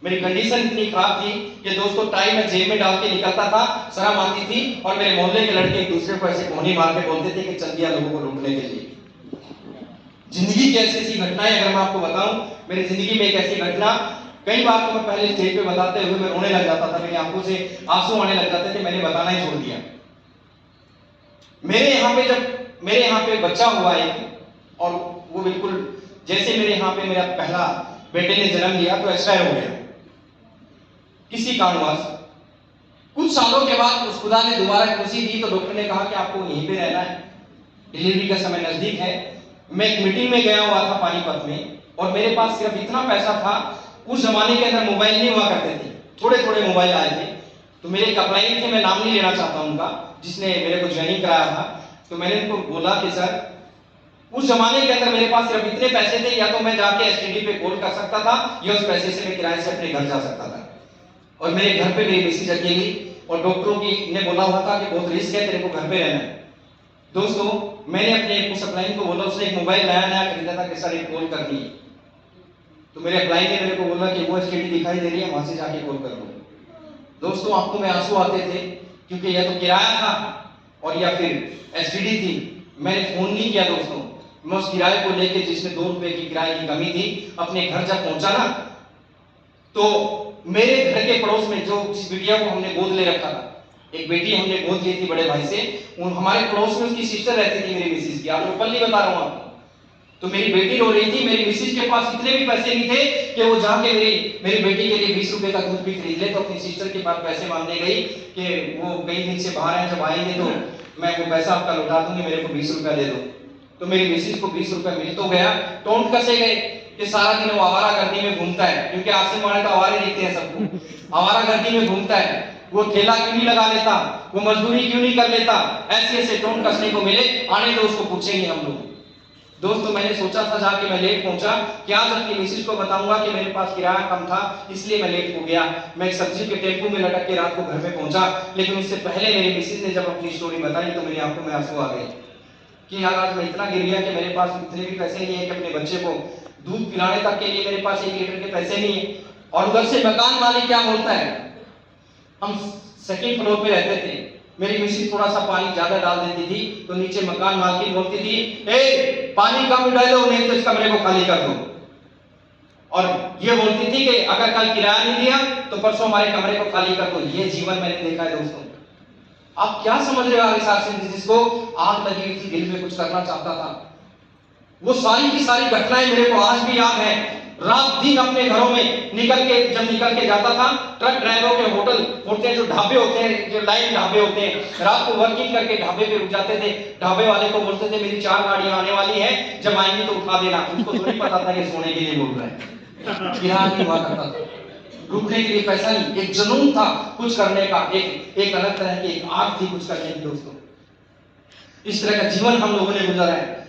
मेरी कंडीशन इतनी खराब थी कि दोस्तों टाई में जेब में डाल के निकलता था, शर्म आती थी, और मेरे मोहल्ले के लड़के एक दूसरे को ऐसे कोहनी मार के बोलते थे कि चल दिया लोगों को लूटने के लिए। जिंदगी की ऐसी ऐसी घटनाएं अगर मैं आपको बताऊं, मेरी जिंदगी में एक ऐसी घटना, कई बार तो मैं पहले स्टेज पे बताते हुए मैं रोने लग जाता था, मेरी आंखों से आंसू आने लग जाते थे, मैंने बताना ही छोड़ दिया। मेरे यहाँ पे बच्चा हुआ है, और वो बिल्कुल जैसे मेरे यहाँ पे मेरा पहला बेटे ने जन्म लिया तो एक्सपायर हो गया किसी कारणवश। कुछ सालों के बाद उस खुदा ने दोबारा खुशी दी तो डॉक्टर ने कहा कि आपको यहीं पे रहना है, डिलीवरी का समय नजदीक है। मैं एक मीटिंग में गया हुआ था पानीपत में, और मेरे पास सिर्फ इतना पैसा था, उस जमाने के अंदर मोबाइल नहीं हुआ करते थे, थोड़े थोड़े मोबाइल आए थे। तो मेरे एक अपलाइन थे, मैं नाम नहीं लेना चाहता उनका, जिसने मेरे को ज्वाइनिंग कराया था। तो मैंने उनको बोला कि सर, उस जमाने के अंदर मेरे पास सिर्फ इतने पैसे थे, या तो मैं जाके एसटीडी पे कॉल कर सकता था, या उस पैसे से मैं किराए से अपने घर जा सकता था। और मेरे घर पे मेरी मिसेज अकेली, और डॉक्टरों की ने बोला हुआ था कि बहुत रिस्क है, तेरे को घर पे रहना है। दोस्तों मैंने अपने उस अपलाइन को बोला, उसने एक मोबाइल नया खरीदा था कि सर एक कॉल करनी है। तो मेरे अपलाइन ने मेरे को बोला कि वो एसटीडी दिखाई दे रही है, वहां से जाके कॉल कर लो। दोस्तों आपको में आंसू आते थे, क्योंकि या तो किराया था और या फिर एसटीडी थी। मैंने फोन नहीं किया दोस्तों, मैं उस किराए को लेके, जिसमें 2 रुपए की किराए की कमी थी, अपने घर जब पहुंचा ना, तो मेरे घर के पड़ोस में जो जिस बिटिया को हमने गोद ले रखा था, एक बेटी हमने गोद ली थी बड़े भाई से, हमारे पड़ोस में उसकी सिस्टर रहती थी मेरी मिसिस की, आपको ओपनली बता रहा हूं आपको। तो मेरी बेटी रो रही थी, मेरी मिसिस के पास इतने भी पैसे नहीं थे कि वो जाके मेरी बेटी के लिए 20 रुपए का दूध भी खरीद ले। तो अपनी सिस्टर के पास पैसे मांगने गई कि वो कई दिन से बाहर हैं, जब आएंगे तो मैं वो पैसा आपका लौटा दूंगी, मेरे को 20 रुपया दे दो। तो मेरी मिसिस को 20 रुपया मिल तो गया, टोंट कसे गए कि सारा दिन वो आवारा गर्दी में घूमता है, क्योंकि आसिम वाले तो आवारे दिखते हैं सबको, आवारा गर्दी में घूमता है, वो ठेला क्यों नहीं लगा लेता, वो मजदूरी क्यों नहीं कर लेता। ऐसे ऐसे टोंट कसने को मिले, आने तो उसको पूछेंगे हम लोग। दोस्तों मैंने सोचा था, जाके मैं लेट पहुंचा, क्या आज अपनी मिसिस को बताऊंगा कि मेरे पास किराया कम था इसलिए मैं लेट हो गया। मैं एक सब्जी के टेम्पू में लटक के रात को घर में पहुंचा, लेकिन उससे पहले मेरी मिसिस ने जब अपनी स्टोरी बताई तो मेरी आंखों में आंसू आ गए कि यार आज मैं इतना गिर गया कि मेरे पास इतने भी पैसे नहीं है कि अपने बच्चे को दूध पिलाने तक के लिए मेरे पास 1 लीटर के पैसे नहीं है। और उधर से मकान मालिक क्या बोलता है, हम 2nd फ्लोर पे रहते थे, मेरी मिसिस थोड़ा सा पानी ज्यादा डाल देती थी तो नीचे मकान मालकिन बोलती थी, ए पानी कम डालो नहीं तो इस कमरे को खाली कर दो। और ये बोलती थी कि अगर कल किराया नहीं दिया तो परसों हमारे कमरे को खाली कर दो। ये जीवन मैंने देखा है दोस्तों। आप क्या समझ रहे हो आगे साथ, जिसको आग लगी हुई थी, दिल में कुछ करना चाहता था, वो सारी की सारी घटनाएं मेरे को आज भी याद है। रात दिन अपने घरों में जब निकल के जाता था, ट्रक ड्राइवरों के होटल होते हैं, जो ढाबे होते हैं, जो लाइन ढाबे होते हैं, रात को वर्किंग करके ढाबे पे रुक जाते थे। ढाबे वाले को बोलते थे मेरी 4 गाड़ियां आने वाली है, जब आएंगी तो उठा देना। उनको थोड़ी पता था कि सोने के लिए बोल रहा है, किराया नहीं हुआ करता था, रुकने के लिए पैसा नहीं, एक जुनून था कुछ करने का, एक अलग तरह की एक आग थी कुछ करने की। दोस्तों इस तरह का जीवन हम लोगों ने गुजारा है।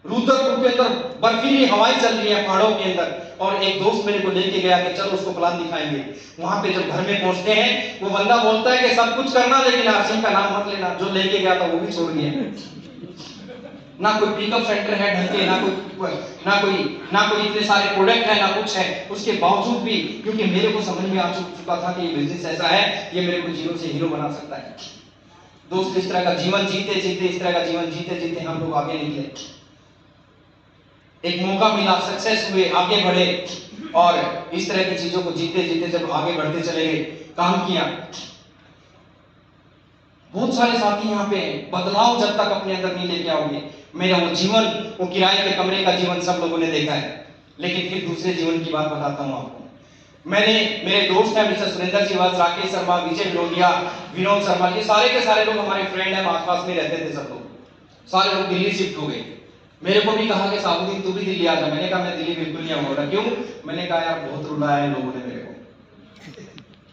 रुद्रपुर के अंदर बर्फीली हवाएं चल रही है पहाड़ों के अंदर, और एक दोस्त मेरे को लेके गया कि चलो उसको प्लान दिखाएंगे। वहां पे जब घर में पहुंचते हैं, वो बंदा बोलता है कि सब कुछ करना लेकिन आसिम का नाम मत लेना, जो लेके गया था वो भी छोड़ गया। ना कोई पिकअप सेंटर है ढंग के, ना कोई इतने सारे प्रोडक्ट है, ना कुछ है। उसके बावजूद भी, क्योंकि मेरे को समझ में आ चुका था कि ये बिजनेस ऐसा है, ये मेरे को जीरो से हीरो बना सकता है। दोस्त इस तरह का जीवन जीते जीते हम लोग आगे निकले, एक मौका मिला, सक्सेस हुए, आगे बढ़े, और इस तरह की चीजों को जीते जीते जब आगे बढ़ते चले गए, काम किया। बहुत सारे साथी यहाँ पे हैं, बदलाव जब तक अपने अंदर नहीं लेके आओगे, मेरा वो जीवन, वो किराए के कमरे का जीवन सब लोगों ने देखा है। लेकिन फिर दूसरे जीवन की बात बताता हूँ आपको। मेरे दोस्त हैं मिस्टर सुरेंद्र श्रीवास, राकेश शर्मा, विजय लोहिया, विनोद शर्मा, ये सारे के सारे लोग हमारे फ्रेंड हैं, आसपास में रहते थे सब लोग। सारे लोग दिल्ली शिफ्ट हो गए। मेरे को भी कहा कि साबुद्दीन तू भी दिल्ली आ जा। मैंने कहा मैं दिल्ली बिल्कुल नहीं आऊंगा। क्यों? मैंने कहा यार बहुत रुलाया है लोगों ने मेरे को,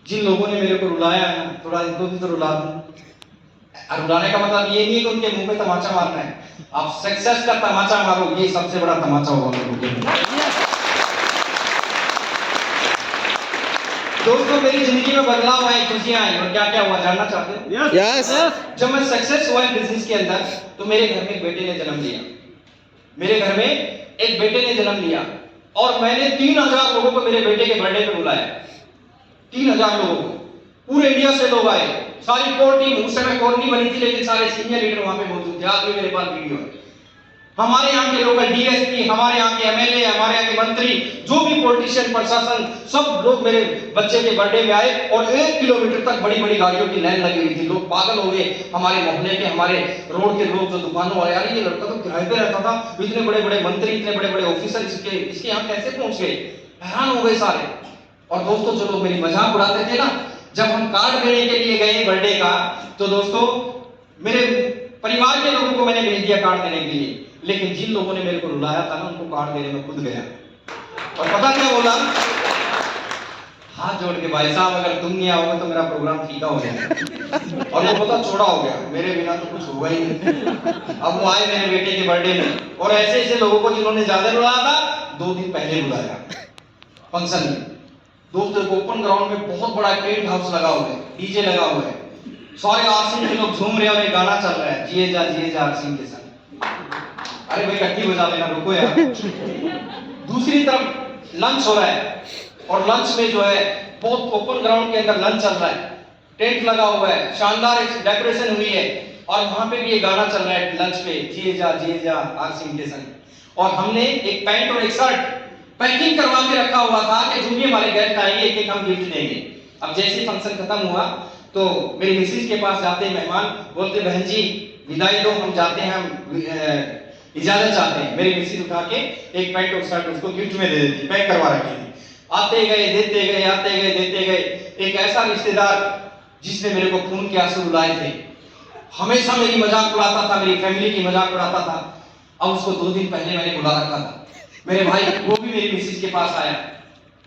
जिन लोगों ने मेरे को रुलाया है, थोड़ा इनको भी तो रुला दूं। और रुलाने का मतलब ये नहीं है कि उनके मुंह पे तमाचा मारना है, आप सक्सेस का तमाचा मारो, ये सबसे बड़ा तमाचा होगा लोगों के लिए। दोस्तों मेरी जिंदगी में बदलाव आए, खुशियां आई, और क्या क्या हुआ जानना चाहते हो? यस। जब मैं सक्सेस हुआ बिजनेस के अंदर, तो मेरे घर में एक बेटे ने जन्म लिया। मेरे घर में एक बेटे ने जन्म लिया और मैंने 3000 लोगों को मेरे बेटे के बर्थडे पे बुलाया। 3000 लोगों को, पूरे इंडिया से लोग आए, सारी कोर टीम, उस समय कोर नहीं बनी थी लेकिन सारे सीनियर लीडर वहां पे मौजूद थे। आज भी मेरे पास वीडियो है। हमारे यहाँ के लोकल डीएसपी, हमारे यहाँ के एमएलए, हमारे यहाँ के मंत्री, जो भी पॉलिटिशियन, प्रशासन, सब लोग मेरे बच्चे के बर्थडे में आए और 1 किलोमीटर तक बड़ी बड़ी गाड़ियों की लाइन लगी हुई थी। लोग पागल हो गए, हमारे मोहल्ले के, हमारे रोड के लोग, जो दुकानों वाले, यार ये लड़का तो किराए पे रहता था, इतने बड़े बड़े मंत्री, इतने बड़े बड़े ऑफिसर इसके यहाँ कैसे पहुंच गए? हैरान हो गए सारे। और दोस्तों जो लोग मेरी मजाक उड़ाते थे ना, जब हम कार्ड देने के लिए गए बर्थडे का, तो दोस्तों मेरे परिवार के लोगों को मैंने भेज दिया कार्ड देने के लिए, लेकिन जिन लोगों ने मेरे को रुलाया था ना, उनको कार्ड देने में खुद गया। और पता क्या बोला? हाथ जोड़ के, भाई साहब अगर तुम नहीं आओगे तो मेरा प्रोग्राम फीका हो जाएगा। और वो पता छोड़ा हो गया, मेरे बिना तो कुछ होगा ही नहीं। अब वो आए मेरे बेटे के बर्थडे में, और ऐसे ऐसे लोगों को जिन्होंने ज्यादा रुलाया था, 2 दिन पहले बुलाया फंक्शन में। दोस्तों ओपन ग्राउंड में बहुत बड़ा टेंट हाउस लगा हुआ है, डीजे लगा हुआ है, सारे आरसीएम के लोग झूम रहे हैं और एक गाना चल रहा है, जिए जा आरसीएम के संग। अरे भाई कट्टी बजा लेना, रुको यार। दूसरी तरफ लंच हो रहा है, और लंच में जो है बहुत ओपन ग्राउंड के अंदर लंच चल रहा है, टेंट लगा हुआ है, शानदार एक डेकोरेशन हुई है, और वहां पे भी ये गाना चल रहा है लंच पे, जिए जा आरसीएम के संग। और हमने एक पैंट और एक शर्ट पैकिंग करवा के रखा हुआ था कि जो भी हमारे गेस्ट आएंगे एक एक हम गिफ्ट देंगे। अब जैसे फंक्शन खत्म हुआ तो मेरी मिसेज के पास जाते मेहमान, बोलते बहन जी विदाई दो, हम जाते हैं, हम इजाजत चाहते हैं। मेरी मिसेज उठा के एक पैंट और शर्ट उसको गिफ्ट में दे देती, पैक करवा रखी थी। आते गए देते गए, आते गए देते गए। एक ऐसा रिश्तेदार जिसने मेरे को खून के आंसू रुलाए थे, हमेशा मेरी मजाक उड़ाता था, मेरी फैमिली की मजाक उड़ाता था, अब उसको 2 दिन पहले मैंने बुला रखा था। मेरे भाई वो भी मेरी मिसेज के पास आया,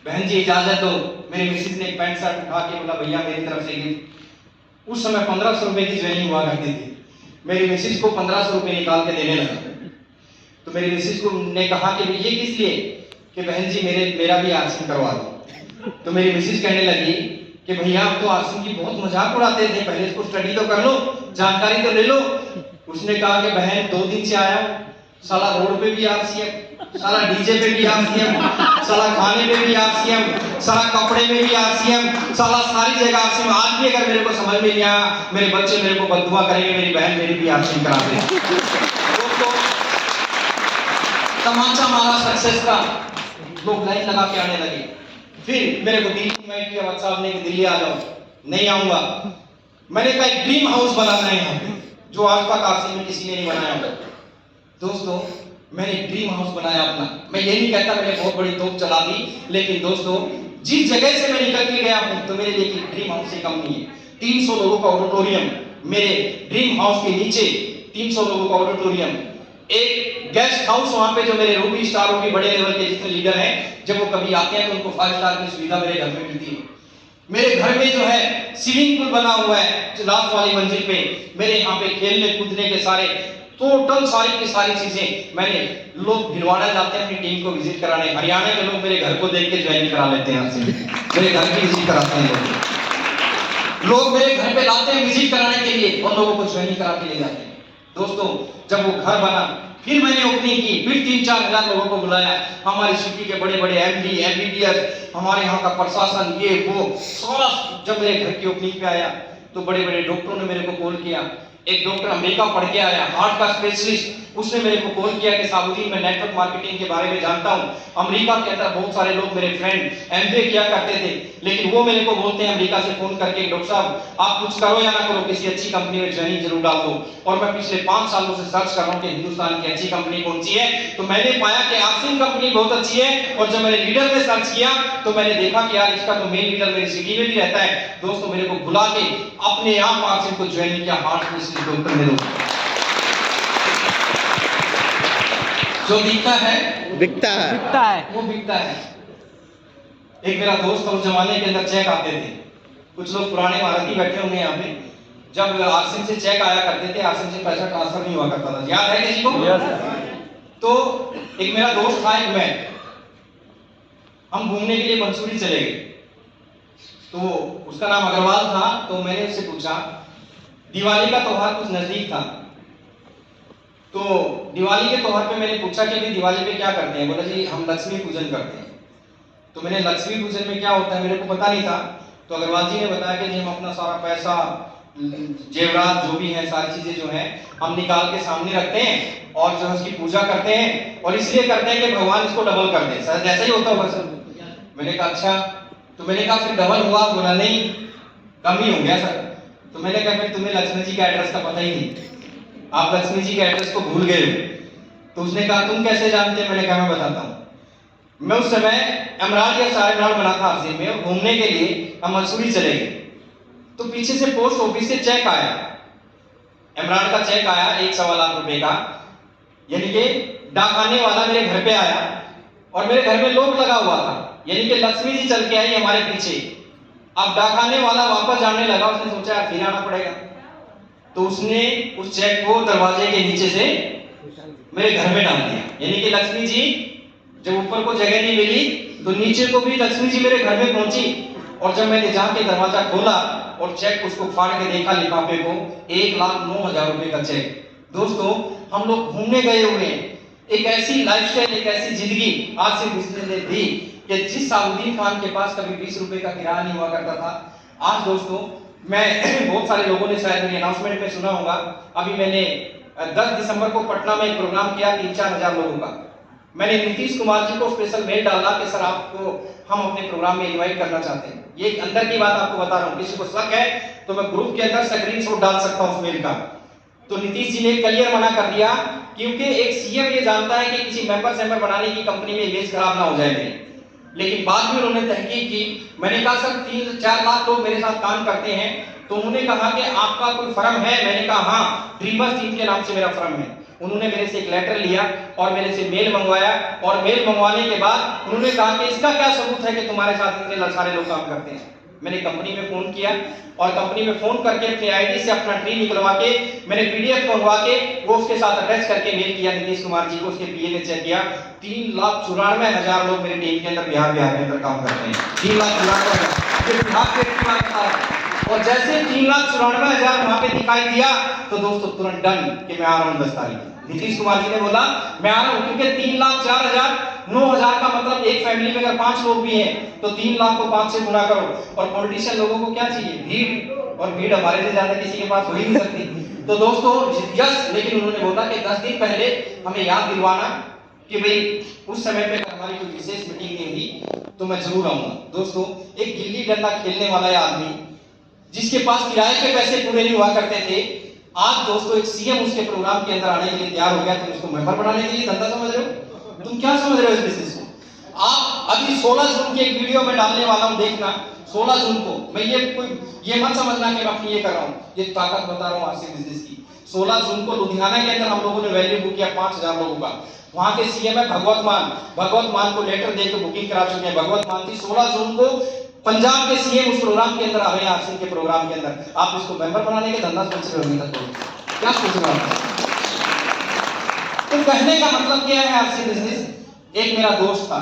बहन जी इजाजत दो। मेरी मिसेज ने एक पैंट शर्ट उठा के बोला भैया मेरी तरफ से गिफ्ट। उस समय 1500 रुपए की ज्वाइनिंग हुआ करती थी, मेरी मिसेज को 1500 रुपए निकाल के देने लगा। तो मेरी मिसेज को ने कहा कि ये किस लिए? कि बहन जी मेरा भी आरसीएम करवा दो। तो मेरी मिसेज कहने लगी कि भैया आप तो आरसीएम की बहुत मजाक उड़ाते थे, पहले इसको स्टडी तो कर लो, जानकारी तो ले लो। उसने कहा कि बहन 2 दिन से आया हूं, साला रोड पे भी आरसीएम, साला डीजे पे भी आरसीएम, साला खाने पे भी आरसीएम, साला कपड़े में भी आरसीएम, साला सारी जगह आरसीएम। आज भी अगर मेरे को समझ में नहीं आया, मेरे बच्चे मेरे को बददुआ करेंगे, मेरी बहन मेरी भी आरसीएम करा दे। दोस्तों तमाचा मारा सक्सेस का, लोग लाइन लगा के आने लगे। फिर मेरे को दिल्ली इनवाइट किया व्हाट्सएप ने कि दिल्ली आ जाओ, नहीं आऊंगा। मैंने कहा एक ड्रीम हाउस बनाना है यहाँ पे, जो आज तक आरसीएम में किसी ने नहीं बनाया होगा। दोस्तों मैंने ड्रीम हाउस बनाया अपना। मैं ये नहीं कहता मैंने बहुत बड़ी तोप चला दी, लेकिन दोस्तों जिस जगह से मैं निकल के गया हूं तो मेरे लिए ड्रीम हाउस से कम नहीं है। 300 लोगों का ऑडिटोरियम, मेरे ड्रीम हाउस के नीचे 300 लोगों का ऑडिटोरियम, एक गेस्ट हाउस वहां पे जो मेरे रूबी स्टारों के बड़े लेवल के जितने लीडर हैं, जब वो कभी आते हैं तो उनको 5 स्टार की सुविधा मेरे घर में मिलती है। मेरे घर में जो है स्विमिंग पूल बना हुआ है लास्ट वाली मंजिल पे, मेरे यहाँ पे खेलने कूदने के सारे टोटल सारी की सारी चीजें। मैंने लोग भिलवाड़ा जाते हैं अपनी टीम को विजिट कराने, हरियाणा के लोग मेरे घर को देख के ज्वाइन करा लेते हैं, मेरे घर की विजिट कराते हैं लोग मेरे घर पे लाते हैं विजिट कराने के लिए और लोगों को ज्वाइन करा के ले जाते हैं। दोस्तों जब वो घर बना फिर मैंने ओपनिंग की, फिर 3-4 हजार लोगों को बुलाया, हमारी सिटी के बड़े बड़े एमडी एमबीबीएस, हमारे यहाँ का प्रशासन, ये वो सारा। जब मेरे घर की ओपनिंग पे आया तो बड़े बड़े डॉक्टरों ने मेरे को कॉल किया। एक डॉक्टर अमेरिका पढ़ के आया, हार्ट का स्पेशलिस्ट, उसने मेरे को कॉल किया कि साबुद्दीन मैं नेटवर्क मार्केटिंग के बारे में जानता हूं। अमेरिका के अंदर बहुत सारे लोग मेरे फ्रेंड एमबीए किया करते थे, लेकिन वो मेरे को बोलते हैं अमेरिका से फोन करके डॉक्टर साहब आप कुछ करो या ना करो, किसी अच्छी कंपनी में ज्वाइनिंग जरूर डाल दो। और मैं पिछले 5 सालों से सर्च कर रहा हूं कि हिंदुस्तान की अच्छी कंपनी कौन सी है, तो मैंने पाया कि आरसीएम कंपनी बहुत अच्छी है। और जब मैंने लीडर में सर्च किया तो मैंने देखा कि यार इसका तो मेन लीडर मेरी सिटी में भी रहता है। दोस्तों मेरे को बुला के अपने आप आरसीएम को ज्वाइन किया, हार्ट स्पेशलिस्ट डॉक्टर ने। जो दिखता है बिकता है वो बिकता है। एक मेरा दोस्त उस जमाने के अंदर चेक आते थे, कुछ लोग पुराने महारथी बैठे होंगे यहाँ पे, जब आरसीएम से चेक आया करते थे, आरसीएम से पैसा ट्रांसफर नहीं हुआ करता था, याद है किसी को? तो एक मेरा दोस्त था, एक मैं, हम घूमने के लिए मंसूरी चले गए। तो उसका नाम अग्रवाल था। तो मैंने उससे पूछा, दिवाली का त्योहार कुछ नजदीक था, तो दिवाली के त्योहार पे मैंने पूछा कि अभी दिवाली पे क्या करते हैं? बोला जी हम लक्ष्मी पूजन करते हैं। तो मैंने लक्ष्मी पूजन में क्या होता है मेरे को पता नहीं था। तो अग्रवाल जी ने बताया कि जी हम अपना सारा पैसा, जेवरात जो भी है, सारी चीजें जो है हम निकाल के सामने रखते हैं और जो है उसकी पूजा करते हैं, और इसलिए करते हैं कि भगवान इसको डबल कर दे। सर जैसा ही होता होगा सर। मैंने कहा अच्छा। तो मैंने कहा फिर डबल हुआ? बोला नहीं, कम ही हो गया सर। तो मैंने कहा फिर तुम्हें लक्ष्मी जी का एड्रेस का पता ही नहीं, आप लक्ष्मी जी के एड्रेस को भूल गए हो। तो उसने कहा तुम कैसे जानते हैं? मैंने कहा मैं बताता हूँ। मैं उस समय एमराल्ड या सारेनाल बना था आरसीएम में, घूमने के लिए हम मंसूरी चले गए। तो पीछे से पोस्ट ऑफिस से चेक आया, एमराल्ड का चेक आया 1.25 लाख रुपए का, यानी कि डाकखाने वाला मेरे घर पे आया और मेरे घर में लोक लगा हुआ था, यानी कि लक्ष्मी जी चल के आई हमारे पीछे। अब डाकखाने वाला वापस जाने लगा, उसने सोचा यार फिर आना पड़ेगा। तो उसने उस चेक को दरवाजे के नीचे से मेरे घर में डाल दिया, यानी कि लक्ष्मी जी जब ऊपर को जगह नहीं मिली तो नीचे को भी लक्ष्मी जी मेरे घर में पहुंची। और जब मैंने जाके दरवाजा खोला और चेक उसको फाड़ के देखा, लिफाफे को, 1,09,000 रुपए का चेक। दोस्तों हम लोग घूमने गए हुए हैं, एक ऐसी लाइफस्टाइल, एक ऐसी जिंदगी आज से गुजरने दी कि जिस साउद्दीन खान के पास कभी 20 रुपए का किराया नहीं हुआ करता था, आज दोस्तों मैं बहुत सारे लोगों ने शायद मेरी अनाउंसमेंट में सुना होगा, अभी मैंने 10 दिसंबर को पटना में एक प्रोग्राम किया 3-4 हजार लोगों का। मैंने नीतीश कुमार जी को स्पेशल मेल डाला कि सर आपको हम अपने प्रोग्राम में इनवाइट करना चाहते हैं। ये अंदर की बात आपको बता रहा हूँ, किसी को शक है तो मैं ग्रुप के अंदर स्क्रीनशॉट डाल सकता हूँ उस मेल का। तो नीतीश जी ने क्लियर मना कर दिया, क्योंकि एक सीएम ये जानता है कि किसी मेंबर बनाने की कंपनी में इमेज खराब ना हो जाए मेरी। लेकिन बाद में उन्होंने तहकीक की। मैंने कहा सर 3-4 लाख लोग मेरे साथ काम करते हैं। तो उन्होंने कहा कि आपका कोई फर्म है? मैंने कहा हाँ, ड्रीमर्स टीम के नाम से मेरा फर्म है। उन्होंने मेरे से एक लेटर लिया और मेरे से मेल मंगवाया, और मेल मंगवाने के बाद उन्होंने कहा कि इसका क्या सबूत है कि तुम्हारे साथ इतने सारे लोग काम करते हैं। मैंने कंपनी में फोन किया और कंपनी में फोन करके अपने आईडी से अपना ट्री निकलवा के मैंने पीडीएफ मंगवा के वो उसके साथ अटैच करके मेल किया नीतीश कुमार जी को। उसके पीए ने चेक किया, 3,94,000 लोग मेरे टीम के अंदर बिहार के अंदर काम करते हैं। 3,94,000 बिहार के टीम आता है। और जैसे 3,94,000 वहां पे दिखाई दिया तो दोस्तों तुरंत डन कि मैं आ रहा हूं 10 तारीख। नीतीश कुमार जी ने बोला मैं आ रहा हूं, क्योंकि 3,04,000 9,000 का मतलब एक फैमिली में अगर 5 लोग भी हैं तो 3 लाख को 5 से गुना करो। और पॉलिटिशियन लोगों को क्या चाहिए? भीड़, और भीड़ हमारे से ज्यादा किसी के पास हो ही नहीं सकती। तो दोस्तों यस, लेकिन उन्होंने बोला कि 10 दिन पहले हमें याद दिलवाना कि भाई उस समय पे हमारी कोई विशेष मीटिंग नहीं हुई तो मैं जरूर आऊंगा। दोस्तों एक गिल्ली डंडा खेलने वाला आदमी जिसके पास किराए के पैसे पूरे नहीं हुआ करते थे, आज दोस्तों एक सीएम उसके प्रोग्राम के अंदर आने के लिए तैयार हो गया। तुम इसको मेंबर बनाने के लिए धंधा समझ रहे हो? तुम क्या समझ रहे हो इस बिजनेस को? आप अभी 16 जून की एक वीडियो में डालने वाला हूं, देखना 16 जून को। मैं ये मत समझना कि मैं अपनी ये कर रहा हूं, ये ताकत बता रहा हूं आरसी बिजनेस की। 16 जून को लुधियाना के अंदर हम लोगों ने वैल्यू बुक किया 5,000 लोगों का। वहां के सीएम है भगवत मान को लेटर देकर बुकिंग करा चुके हैं। भगवत मान थी 16 जून को पंजाब के सीएम उस प्रोग्राम के अंदर आ रहे हैं, आरसी के प्रोग्राम के अंदर। आप इसको मेंबर बनाने के धंधा सोच रहे हो? क्या सोच रहे हो? तो कहने का मतलब क्या है आरसी बिजनेस? एक मेरा दोस्त था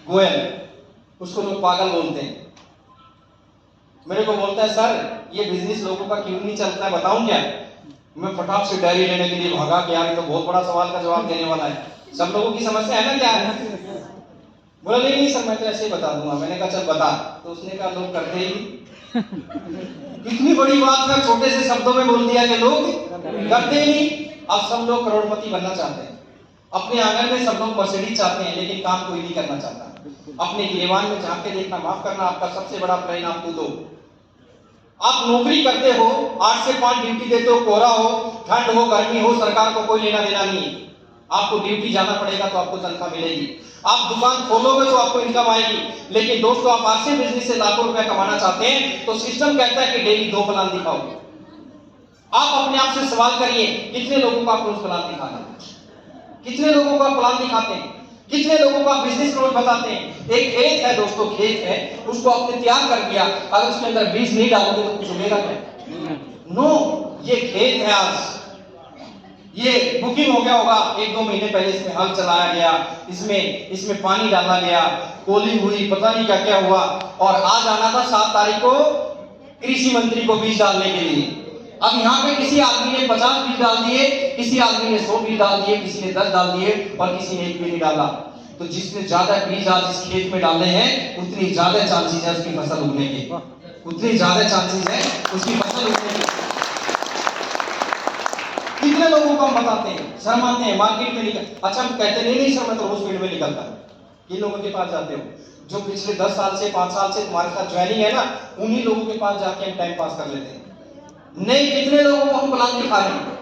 गोयल, उसको लोग पागल बोलते हैं। मेरे को बोलता है सर ये बिजनेस लोगों का क्यों नहीं चलता है, बताऊं क्या? मैं फटाक से डायरी लेने के लिए भागा कि यार ये तो बहुत बड़ा सवाल का जवाब देने वाला है। सब लोगों की समस्या है ना क्या है? बोला नहीं सर मैं तो ऐसे ही बता दूंगा। मैंने कहा चल बता। तो उसने कहा लोग करते ही इतनी बड़ी बात का छोटे से शब्दों में बोल दिया कि लोग करते ही नहीं। अब सब लोग करोड़पति बनना चाहते हैं, अपने आंगन में सब लोग मर्सिडीज चाहते हैं, लेकिन काम कोई नहीं करना चाहता। अपने गिरेबान में झांक के देखना, माफ करना, आपका सबसे बड़ा प्रेम आप खुद हो। आप नौकरी करते हो, 8 से 5 ड्यूटी देते हो, कोहरा हो, ठंड हो, गर्मी हो, सरकार को कोई लेना देना नहीं है। आपको ड्यूटी जाना पड़ेगा तो आपको तनख्वाह मिलेगी। आप दुकान खोलोगे तो आपको इनकम आएगी। लेकिन दोस्तों आप आरसी बिजनेस से लाखों रुपया कमाना चाहते हैं तो सिस्टम कहता है कि डेली 2 प्लान दिखाओ। आप अपने आप से सवाल करिए कितने लोगों का आप रोज प्लान दिखाना, कितने लोगों का प्लान दिखाते हैं? कितने लोगों को आप बिजनेस रोड बताते हैं? एक खेत है दोस्तों, खेत है, उसको आपने तैयार कर दिया, अगर उसके अंदर बीज नहीं डालोगे तो कुछ उगेगा क्या? नो, ये खेत है। आज ये बुकिंग हो गया होगा, 1-2 महीने पहले इसमें हल चलाया गया, इसमें पानी डाला गया, कोलिंग हुई, पता नहीं क्या क्या हुआ, और आज आना था 7 तारीख को कृषि मंत्री को बीज डालने के लिए। अब यहाँ पे किसी आदमी ने 50 बीज डाल दिए, किसी आदमी ने 100 बीज डाल दिए, किसी ने 10 डाल दिए और किसी ने 1 भी नहीं डाला। तो जिसने ज्यादा बीज आज इस खेत में डाले हैं, उतनी ज्यादा चांसेस है उसकी फसल उगने की, उतनी ज्यादा चांसेस है उसकी फसल उगने की। कितने लोगों को हम बताते हैं, शर्माते हैं, मार्केट में निकल, अच्छा हम कहते नहीं सर मैं तो रोज फील्ड में निकलता। किन लोगों के पास जाते हो? जो पिछले 10 साल से 5 साल से तुम्हारे साथ ज्वाइनिंग है ना, उन्हीं लोगों के पास जाके हम टाइम पास कर लेते हैं। नहीं, कितने लोगों को हम प्लान दिखा रहे हैं?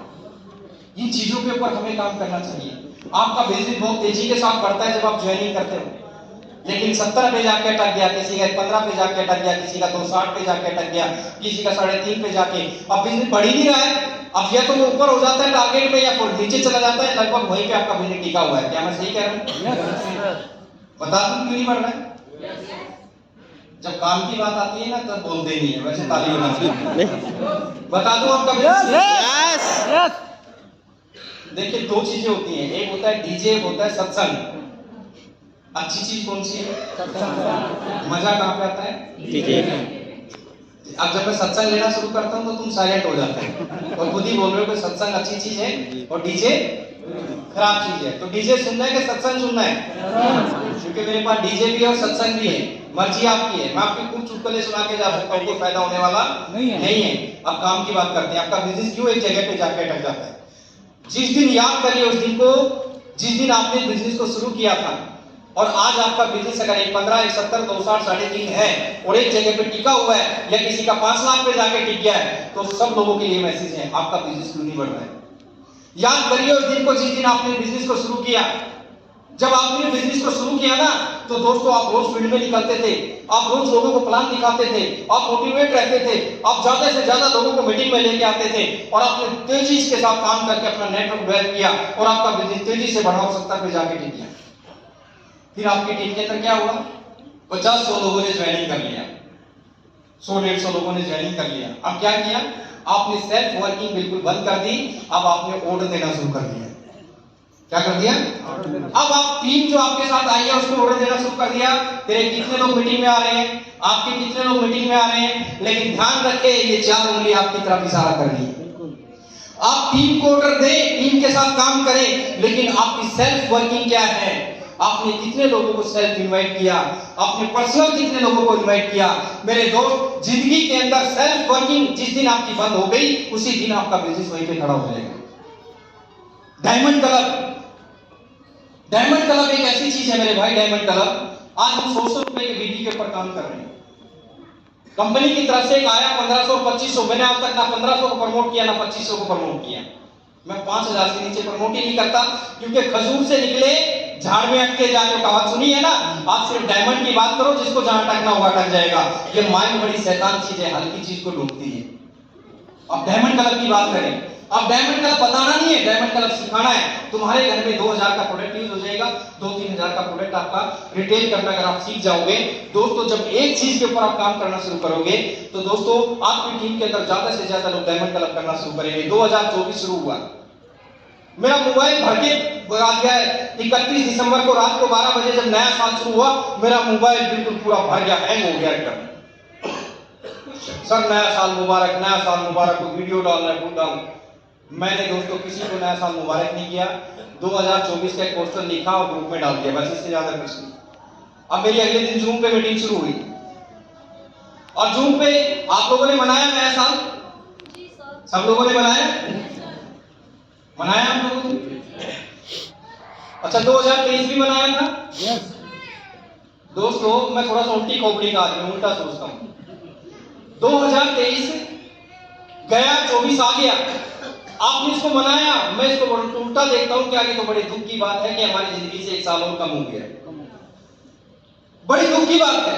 इन चीजों के ऊपर हमें काम करना चाहिए। आपका बिजनेस बहुत तेजी के साथ बढ़ता है जब आप ज्वाइनिंग करते हो, लेकिन 70 पे जाके अटक गया, किसी का 15 पे जाके अटक गया, किसी का 260 पे जाके अटक गया, किसी का 3.5 पे जाके, अब बिजनेस बढ़ ही नहीं रहा है। अब या तो वो ऊपर हो जाता है टारगेट में, या फिर नीचे चला जाता है, लगभग वहीं पे आपका बिजनेस टिका हुआ है। क्या मैं सही कह रहा हूँ? बता दूं क्यों नहीं बढ़ रहा है? जब काम की बात आती है ना तब बोलते नहीं है, वैसे ताली बजाते। बता दूं आपका बिजनेस। देखिए 2 चीजें होती हैं, एक होता है डीजे, एक होता है सत्संग। अच्छी चीज कौन सी है? मजा कहाँ पे आता है? डीजे। अब जब मैं सत्संग लेना शुरू करता हूँ तो तुम साइलेंट हो जाते हो और खुद ही बोल रहे हो कि सत्संग अच्छी चीज है और डीजे खराब चीज है। तो डीजे सुनना है कि सत्संग सुनना है? क्योंकि मेरे पास डीजे भी है और सत्संग भी है, मर्जी आपकी है। मैं आपकी कुछ चुटकुले सुना के जा सकता हूँ, कोई फायदा होने वाला नहीं है। अब काम की बात करते हैं। आपका बिजनेस क्यों एक जगह पे जाके अटक जाता है? जिस दिन याद करिए उस दिन को, जिस दिन आपने बिजनेस को शुरू किया था, और आज आपका बिजनेस अगर 1.15, 1.70, 260, 3.5 है और एक जगह पे टिका हुआ है, या किसी का 5 लाख पे जाके टिक गया है, तो सब लोगों के लिए मैसेज है, आपका बिजनेस क्यों नहीं बढ़ रहा है? याद करिए उस दिन को जिस दिन आपने बिजनेस को शुरू किया। जब आपने बिजनेस को शुरू किया ना, तो दोस्तों आप रोज फील्ड में निकलते थे, आप रोज लोगों को प्लान दिखाते थे, आप मोटिवेट रहते थे, आप ज्यादा से ज्यादा लोगों को मीटिंग में लेके आते थे, और आपने तेजी के साथ काम करके अपना नेटवर्क डेवलप किया और आपका बिजनेस तेजी से बढ़ा और 70 पे जाके टिक गया। फिर आपकी टीम के अंदर क्या हुआ? 50-100 लोगों ने ज्वाइनिंग कर लिया, 100-150 लोगों ने ज्वाइनिंग कर लिया। अब क्या किया? आपने सेल्फ वर्किंग बिल्कुल बंद कर दी, अब आपने ऑर्डर देना शुरू कर दिया। क्या कर दिया? अब आप टीम जो आपके साथ आई है उसको ऑर्डर देना शुरू कर दिया। तेरे कितने लोग मीटिंग में आ रहे हैं, आपके कितने लोग मीटिंग में आ रहे हैं, लेकिन ध्यान रखे ये 4 उंगली आपकी तरफ इशारा कर रही है। आप टीम को ऑर्डर दें, टीम के साथ काम करें, लेकिन आपकी सेल्फ वर्किंग क्या है? आपने कितने लोगों को सेल्फ इनवाइट किया? आपने पर्सनल कितने लोगों को इनवाइट किया? मेरे दोस्त, जिंदगी के अंदर सेल्फ वर्किंग जिस दिन आपकी बंद हो गई, उसी दिन आपका बिजनेस वहीं पे खड़ा हो जाएगा। डायमंड क्लब, डायमंड क्लब एक ऐसी चीज है मेरे भाई, डायमंड क्लब आज हम 100 रुपए के बीडी के ऊपर काम कर रहे हैं। कंपनी की तरफ से एक आया 1500 2500, मैंने आज तक ना 1500 को प्रमोट किया ना 2500 को प्रमोट किया। मैं 5000 से नीचे प्रमोट ही नहीं करता, क्योंकि खजूर से निकले झाड़ में अटके जाके कहावत सुनी है ना, आप सिर्फ डायमंड की बात करो, जिसको जहां अटकना होगा अटक जाएगा। ये माइंड बड़ी शैतान चीज है, हल्की चीज को ढूंढती है। अब डायमंड क्लब की बात करें, अब डायमंड क्लब बताना नहीं है, डायमंड क्लब सिखाना है। तुम्हारे घर में 2000 का प्रोडक्ट यूज हो जाएगा, 2-3 हजार का प्रोडक्ट आपका रिटेल करना अगर आप सीख जाओगे दोस्तों, जब एक चीज के ऊपर आप काम करना शुरू करोगे तो दोस्तों आपकी टीम के अंदर ज्यादा से ज्यादा लोग डायमंड क्लब करना शुरू करेंगे। 2024 शुरू हुआ, मेरा मोबाइल भर के आ गया है। 31 दिसंबर को रात को 12 बजे जब नया साल शुरू हुआ, मेरा मोबाइल बिल्कुल पूरा भर गया, हैंग हो गया एकदम। सर नया साल मुबारक, नया साल मुबारक, को वीडियो डालना है, फूट डालना। मैंने दोस्तों किसी को नया साल मुबारक नहीं किया, 2024 का एक पोस्टर लिखा और ग्रुप में डाल दिया, बस इससे ज्यादा कुछ नहीं। अब मेरी अगले दिन जूम पे मीटिंग शुरू हुई और जूम पे आप लोगों ने मनाया नया साल? सब लोगों ने मनाया हम लोगों ने? अच्छा 2023 भी मनाया था? दोस्तों मैं थोड़ा सा उल्टी खोपड़ी का आदमी, उल्टा सोचता हूं। 2023 गया, 24 आ गया, आपने इसको मनाया, मैं इसको उल्टा देखता हूं कि आगे तो बड़ी दुख की बात है कि हमारी जिंदगी से 1 साल और कम हो गया, बड़ी दुख की बात है।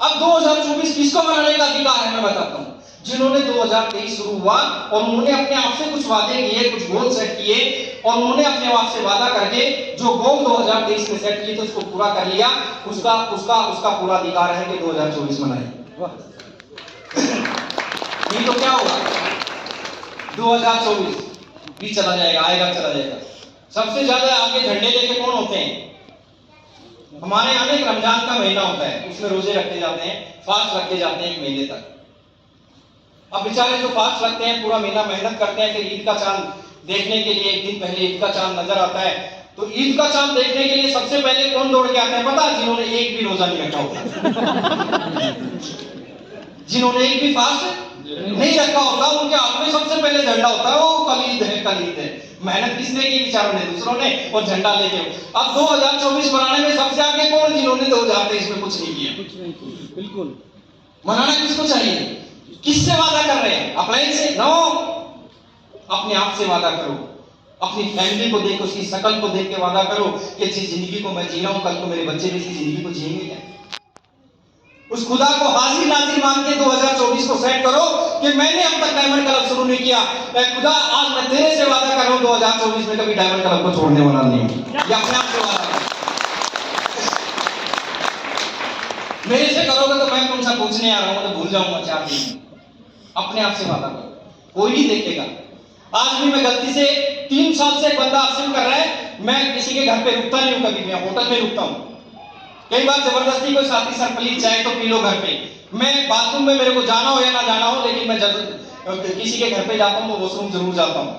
अब 2024 किसको मनाने का अधिकार है मैं बताता हूं। जिन्होंने 2023 शुरू हुआ और उन्होंने अपने आप से कुछ वादे किए, कुछ गोल सेट किए और उन्होंने अपने आप से वादा करके जो गोल 2023 में सेट किए थे उसको पूरा कर लिया, उसका उसका उसका पूरा अधिकार है कि 2024 मनाए। नहीं तो क्या होगा, 2024 भी चला जाएगा, आएगा चला जाएगा। सबसे ज्यादा आगे झंडे लेके कौन होते हैं? हमारे यहाँ एक रमजान का महीना होता है, उसमें रोजे रखे जाते हैं, फास्ट रखे जाते हैं 1 महीने तक। अब बेचारे जो फास्ट रखते हैं, पूरा महीना मेहनत करते हैं, फिर ईद का चांद देखने के लिए 1 दिन पहले ईद का चांद नजर आता है, तो ईद का चांद देखने के लिए सबसे पहले कौन दौड़ के आता है पता? जिन्होंने एक भी रोजा नहीं रखा होता। जिन्होंने एक भी फास्ट नहीं रखा होता, उनके हाथ में सबसे पहले झंडा होता है, वो कल ईद है, कल ईद है। मेहनत किसने की? बेचारों ने, दूसरों ने, और झंडा लेके। अब 2024 बनाने में सबसे आगे कौन? जिन्होंने 2023 में कुछ नहीं किया। बिल्कुल। मनाना किसको चाहिए? किससे वादा कर रहे हैं? अपने से? नो, अपने आप से वादा करो, अपनी फैमिली को देखो, उसकी शकल को देख के वादा करो कि जिस जिंदगी को मैं जी रहा हूं, कल को मेरे बच्चे भी इसी जिंदगी को जिएंगे क्या? उस खुदा को हाजिर नाजिर मान के 2024 को सेट करो कि मैंने अब तक डायमंड क्लब शुरू नहीं किया, खुदा आज मैं तेरे से वादा कर रहा हूं 2024 में कभी डायमंड क्लब को छोड़ने वाला नहीं हूं। या अपने आप से वादा करो। मेरे से करोगे तो मैं तुमसे पूछने आ रहा हूं, तो भूल जाऊंगा 4 दिन। अपने आप से वादा करो, कोई नहीं देखेगा। आज भी मैं गलती से 3 साल से एक बंदा अर्सिम कर रहा है, मैं किसी के घर पे रुकता नहीं हूं, कभी मैं होटल में रुकता हूं। कई बार जबरदस्ती कोई साथी सर प्लीज चाहे तो पी लो घर पे, मैं बाथरूम में मेरे को जाना हो या ना जाना हो, लेकिन मैं जब किसी के घर पे जाता हूं तो वॉशरूम जरूर जाता हूं,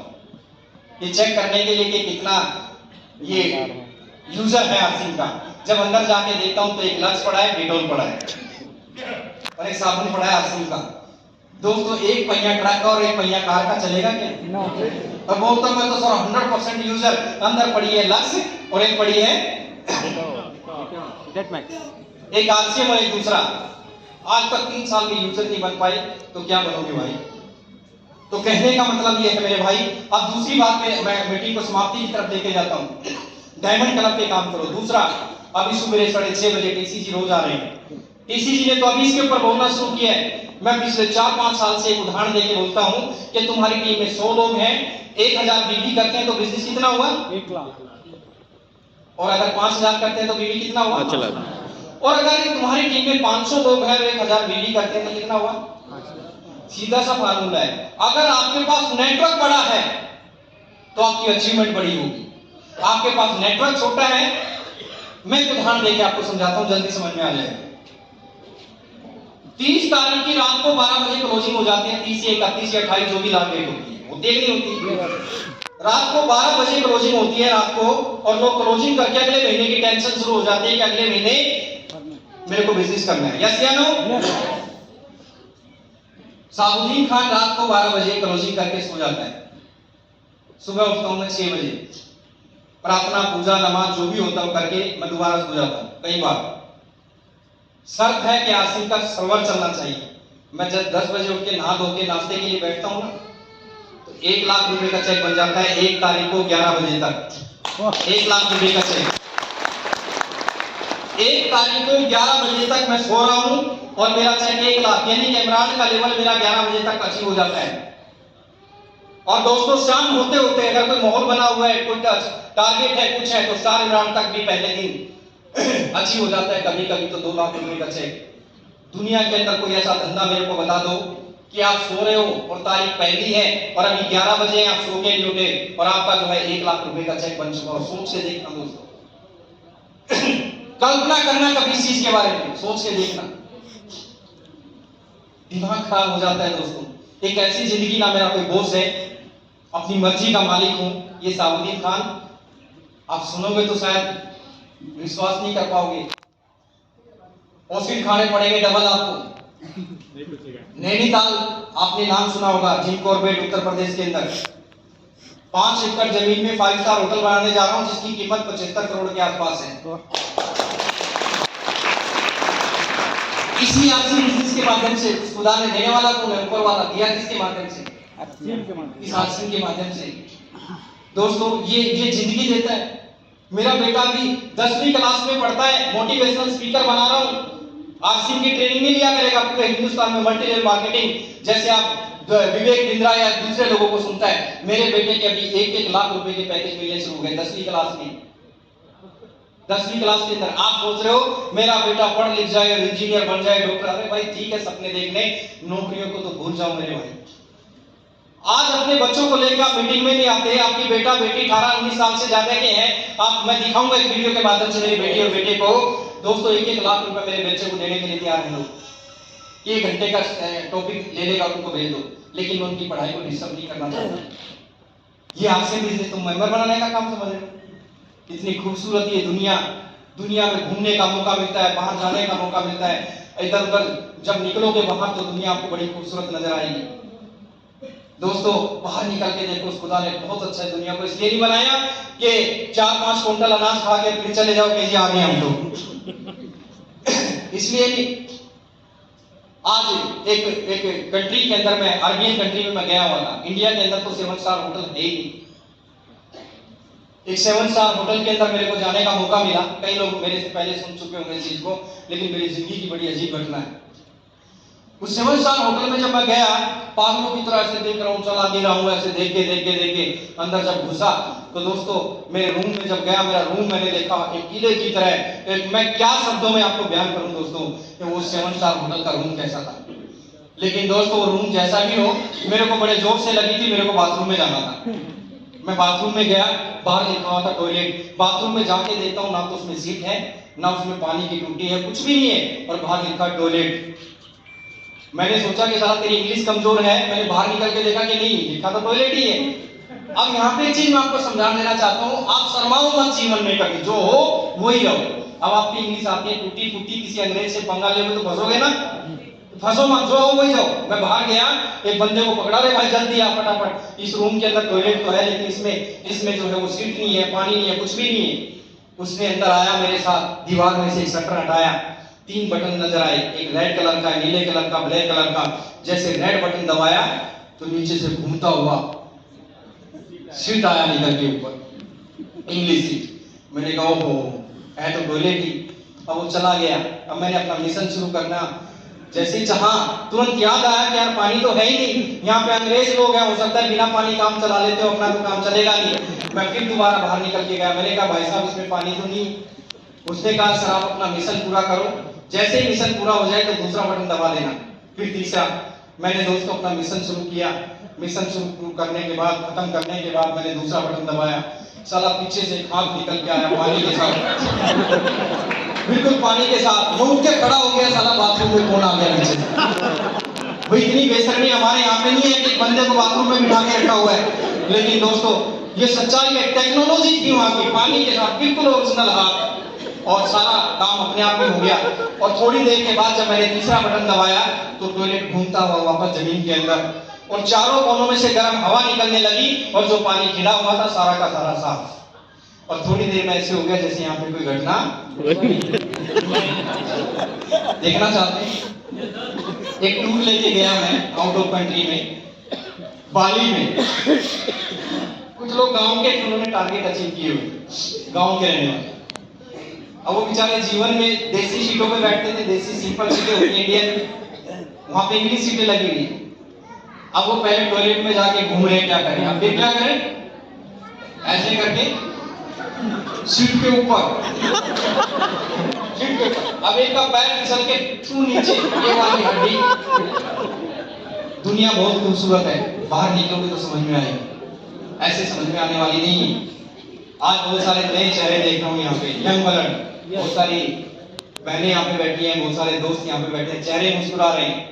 ये चेक करने के लिए कि कितना ये यूजर है अर्सिम का। जब अंदर जाके देखता हूं तो एक लक्स पड़ा है, डेटॉल पड़ा है और एक साबुन पड़ा है अर्सिम का। दोस्तों, एक पहिया ट्रक का और एक पहिया कार का चलेगा क्या? और बोलता मैं तो सर 100% यूजर, अंदर पड़ी है लक्स और एक पड़ी है एक आरसीएम और एक दूसरा। आज तक 3 साल के यूजर नहीं बन पाए, तो क्या बनोगे भाई? तो कहने का मतलब ये है मेरे भाई। अब दूसरी बात में मैं मीटिंग को समाप्ति की तरफ लेके जाता हूं। डायमंड क्लब पे काम करो। दूसरा, अभी सुबह 6:30 बजे टीसीजी रोज आ रहे हैं। टीसीजी ने तो अभी इसके ऊपर बोलना शुरू किया है। मैं पिछले 4-5 साल से एक उदाहरण देके बोलता हूं कि तुम्हारी टीम में 100 लोग हैं, 1000 बीवी करते हैं तो बिजनेस कितना हुआ? 1 लाख। और अगर 5000 करते हैं तो बीवी कितना हुआ? 5 लाख। और अगर तुम्हारी टीम में 500 लोग हैं और 1000 बीवी करते हैं तो कितना हुआ? सीधा सा फार्मूला है। अगर आपके पास नेटवर्क बड़ा है तो आपकी अचीवमेंट बड़ी होगी। आपके पास नेटवर्क छोटा है, मैं एक उदाहरण देके आपको समझाता हूं, जल्दी समझ में आ जाएगा। 30 तारीख की रात को 12 बजे क्लोजिंग हो जाती है, 30 या 31 या 28 जो भी लास्ट डेट होती है, होती है कि नहीं होती? रात को 12 बजे क्लोजिंग होती है रात को, और लोग क्लोजिंग करके अगले महीने की टेंशन शुरू हो जाती है कि अगले महीने मेरे को बिजनेस करना है। यस या नो? साबुद्दीन खान रात को 12 बजे क्लोजिंग करके सो जाता है। सुबह उठता हूं मैं 6 बजे, प्रार्थना पूजा नमाज जो भी होता है करके मैं दोबारा सो जाता हूं। कई बार शर्त है कि आसिम का सर्वर चलना चाहिए। मैं जब 10 बजे उठ के नहा धो के नाश्ते के लिए बैठता हूं ना, तो 1 लाख रुपए का चेक बन जाता है 1 तारीख को 11 बजे तक। 1 लाख रुपए का चेक 1 तारीख को 11 बजे तक मैं सो रहा हूं और मेरा चेक 1 लाख, यानी कि इमरान का लेवल मेरा 11 बजे तक अचीव हो जाता है। और दोस्तों, शाम होते होते अगर कोई माहौल बना हुआ है, कोई टारगेट है, कुछ है, तो स्टार इमरान तक भी पहले दिन अचीव हो जाता है। कभी कभी तो 2 लाख रुपए का चेक। दुनिया के अंदर कोई ऐसा धंधा मेरे को बता दो कि आप सो रहे हो और तारीख पहली है और अभी 11 बजे आप सो के नहीं उठे और आपका जो है 1 लाख रुपए का चेक बन चुका हो। सोच के देखना दोस्तों, कल्पना करना कभी इस चीज के बारे में, सोच के देखना, दिमाग खराब हो जाता है दोस्तों। एक ऐसी जिंदगी, ना मेरा कोई बॉस है, अपनी मर्जी का मालिक हूं। ये साबुद्दीन खान, आप सुनोगे तो शायद विश्वास नहीं कर पाओगे। औषधि खाने पड़ेंगे डबल आपको। नैनीताल आपने नाम सुना होगा, जिम कॉर्बेट उत्तर प्रदेश के अंदर 5 एकड़ जमीन में 5 स्टार होटल बनाने जा रहा हूं, जिसकी कीमत 75 करोड़ के आसपास है। इसी आपसी बिजनेस के माध्यम से खुदा ने देने वाला कौन है? ऊपर वाला। दिया किसके माध्यम से? इस आसिम के माध्यम से। दोस्तों, ये जिंदगी देता है। मेरा बेटा भी 10वीं क्लास में पढ़ता है, मोटिवेशनल स्पीकर बना रहा हूं। आसिम की ट्रेनिंग नहीं लिया करेगा पूरे हिंदुस्तान में मल्टी लेवल मार्केटिंग, जैसे आप विवेक बिंद्रा या दूसरे लोगों को सुनता है। मेरे बेटे के अभी 1-1 लाख रुपए के पैकेज मिलने शुरू हो गए 10वीं क्लास में। 10वीं क्लास के अंदर आप सोच रहे हो मेरा बेटा पढ़ लिख जाए और इंजीनियर बन जाए, डॉक्टर। अरे भाई ठीक है, सपने देखने, नौकरियों को तो भूल जाओ मेरे भाई। आज अपने बच्चों को लेकर आप मीटिंग में नहीं आते। आपकी बेटा बेटी 18-19 साल से ज्यादा के हैं। आप, मैं दिखाऊंगा इस वीडियो के माध्यम से मेरी बेटी और बेटे को। दोस्तों 1-1 लाख रुपए मेरे बच्चे को देने के लिए तैयार हैं लोग। 1 घंटे का टॉपिक ले लेगा, उनको भेज दो, लेकिन मैं उनकी पढ़ाई को डिस्टर्ब नहीं करना चाहता। ये आपसे बिजनेस तुम मेंबर बनाने का काम समझ रहे हो? इतनी खूबसूरत ये दुनिया में घूमने का मौका मिलता है, बाहर जाने का मौका मिलता है। इधर उधर जब निकलोगे बाहर तो दुनिया आपको बड़ी खूबसूरत नजर आएगी। दोस्तों बाहर निकल के देखो, उस खुदा ने बहुत अच्छा है दुनिया को इसलिए नहीं बनाया कि 4-5 क्विंटल अनाज खा के फिर चले जाओ कि आ गए हम तो इसलिए नहीं। आज एक कंट्री के अंदर, मैं अरबियन कंट्री में मैं गया हुआ था। इंडिया के अंदर तो 7 स्टार होटल है ही नहीं। एक 7 स्टार होटल के अंदर मेरे को जाने का मौका मिला। कई लोग मेरे से पहले सुन चुके होंगे इस चीज को, लेकिन मेरी जिंदगी की बड़ी अजीब घटना है। उस 7 स्टार होटल में जब मैं गया, पागलों की तरह ऐसे देख रहा हूँ, चला नहीं रहा हूँ, ऐसे देख के अंदर जब घुसा तो दोस्तों मेरे रूम में जब गया, मेरा रूम मैंने देखा एक किले की तरह। मैं क्या शब्दों में आपको बयान करूं दोस्तों कि वो 7 स्टार होटल का रूम कैसा था। लेकिन दोस्तों वो रूम जैसा भी हो, मेरे को बड़े जोर से लगी थी, मेरे को बाथरूम में जाना था। मैं बाथरूम में गया, बाहर लिखा हुआ था टॉयलेट। बाथरूम में जाके देखता हूँ, ना तो उसमें सीट है, ना उसमें पानी की टूटी है, कुछ भी नहीं है, और बाहर लिखा टॉयलेट। मैंने सोचा कि साला तेरी इंग्लिश कमजोर है। मैंने बाहर निकल के देखा कि नहीं, लिखा तो टॉयलेट ही है। अब यहाँ पे एक चीज मैं आपको समझा देना चाहता हूँ, आप शर्माओ मत जीवन में, कभी जो हो वही रहो। अब आपकी इंग्लिश आती है टूटी फूटी, किसी अंग्रेज से पंगा ले तो फंसोगे ना, फंसो मत, जो हो वही जाओ। मैं बाहर गया, एक बंदे को पकड़ा, रे भाई जल्दी आ फटाफट, इस रूम के अंदर टॉयलेट तो है लेकिन इसमें जो है वो सीट नहीं है, पानी नहीं है, कुछ भी नहीं है। उसने अंदर आया मेरे साथ, दीवार में से एक शटर हटाया, 3 बटन नजर आए, एक रेड कलर का, नीले कलर का, ब्लैक कलर का। जैसे रेड बटन दबाया तो नीचे से घूमता हुआ सीट आया निकल के ऊपर, इंग्लिश सीट। मैंने कहा ओहो है तो टॉयलेट ही। अब वो चला गया। अब मैंने अपना मिशन शुरू करना, जैसे चाहा तुरंत याद आया कि यार पानी तो है ही नहीं, यहाँ पे अंग्रेज लोग हैं, हो सकता है बिना पानी काम चला लेते हो, अपना तो काम चलेगा नहीं। मैं फिर दोबारा बाहर निकल के गया। मैंने कहा भाई साहब इसमें पानी तो नहीं। उसने कहा सर आप अपना मिशन पूरा करो, जैसे ही मिशन पूरा हो जाए तो दूसरा बटन दबा देना, फिर तीसरा। मैंने दोस्तों अपना मिशन शुरू किया। मिशन शुरू करने के बाद, खत्म करने के बाद मैंने दूसरा बटन दबाया, साला पीछे से खाक निकल के आया पानी के साथ, बिल्कुल पानी के साथ। वो उठ के खड़ा हो गया, साला बाथरूम में कौन आ गया नीचे। भाई इतनी बेशर्मी हमारे यहाँ पे नहीं है कि बंदे को बाथरूम में बिठा के रखा हुआ है। लेकिन दोस्तों ये सच्चाई है, टेक्नोलॉजी थी वहां की, पानी के साथ बिल्कुल ओरिजिनल हाथ, और सारा काम अपने आप में हो गया। और थोड़ी देर के बाद जब मैंने तीसरा बटन दबाया तो टॉयलेट घूमता हुआ वापस जमीन के अंदर, और चारों कोनों में से गर्म हवा निकलने लगी, और जो पानी खिला हुआ था सारा का सारा साफ। और थोड़ी देर में ऐसे हो गया जैसे यहाँ पे कोई घटना देखना चाहते हैं। एक टूर लेके गया मैं आउट ऑफ कंट्री में, बाली में। कुछ लोग गांव के, उन्होंने टारगेट अचीव किए हुए, गांव के रहने वाले। अब वो बेचारे जीवन में देसी सीटों पे बैठते थे, देसी सिंपल सीटें होती हैं इंडियन, वहां पे इंग्लिश सीटें लगी हुई। अब वो पहले टॉयलेट में जाके घूम रहे हैं, क्या करें। अब फिर क्या करें, ऐसे करके सीट के ऊपर, सीट के ऊपर। अब एक का पैर फिसल के छू नीचे, ये वाली हड्डी। दुनिया बहुत खूबसूरत है, बाहर निकलोगे तो समझ में आएगी, ऐसे समझ में आने वाली नहीं है। आज बहुत सारे नए चेहरे देख रहा हूँ यहाँ पे, यंग ब्लड, बहुत सारी बहनें यहाँ पे बैठी हैं, बहुत सारे दोस्त यहाँ पे बैठे हैं, चेहरे मुस्कुरा रहे हैं।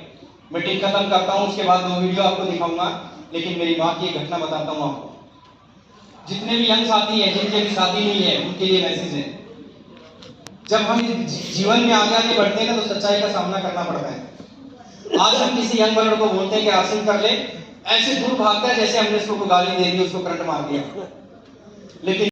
मीटिंग खत्म करता हूँ, उसके बाद 2 वीडियो आपको दिखाऊंगा, लेकिन मेरी माँ की एक घटना बताता हूँ आपको। जितने भी यंग साथी हैं, जिनके भी शादी नहीं है, उनके लिए मैसेज है। जब हम जीवन में आगे बढ़ते हैं ना तो सच्चाई का सामना करना पड़ता है। आज हम किसी यंग ब्लड को बोलते हैं कि हासिल कर ले, ऐसे दूर भागता है जैसे हमने उसको गाली दे दी, उसको करंट मार दिया। लेकिन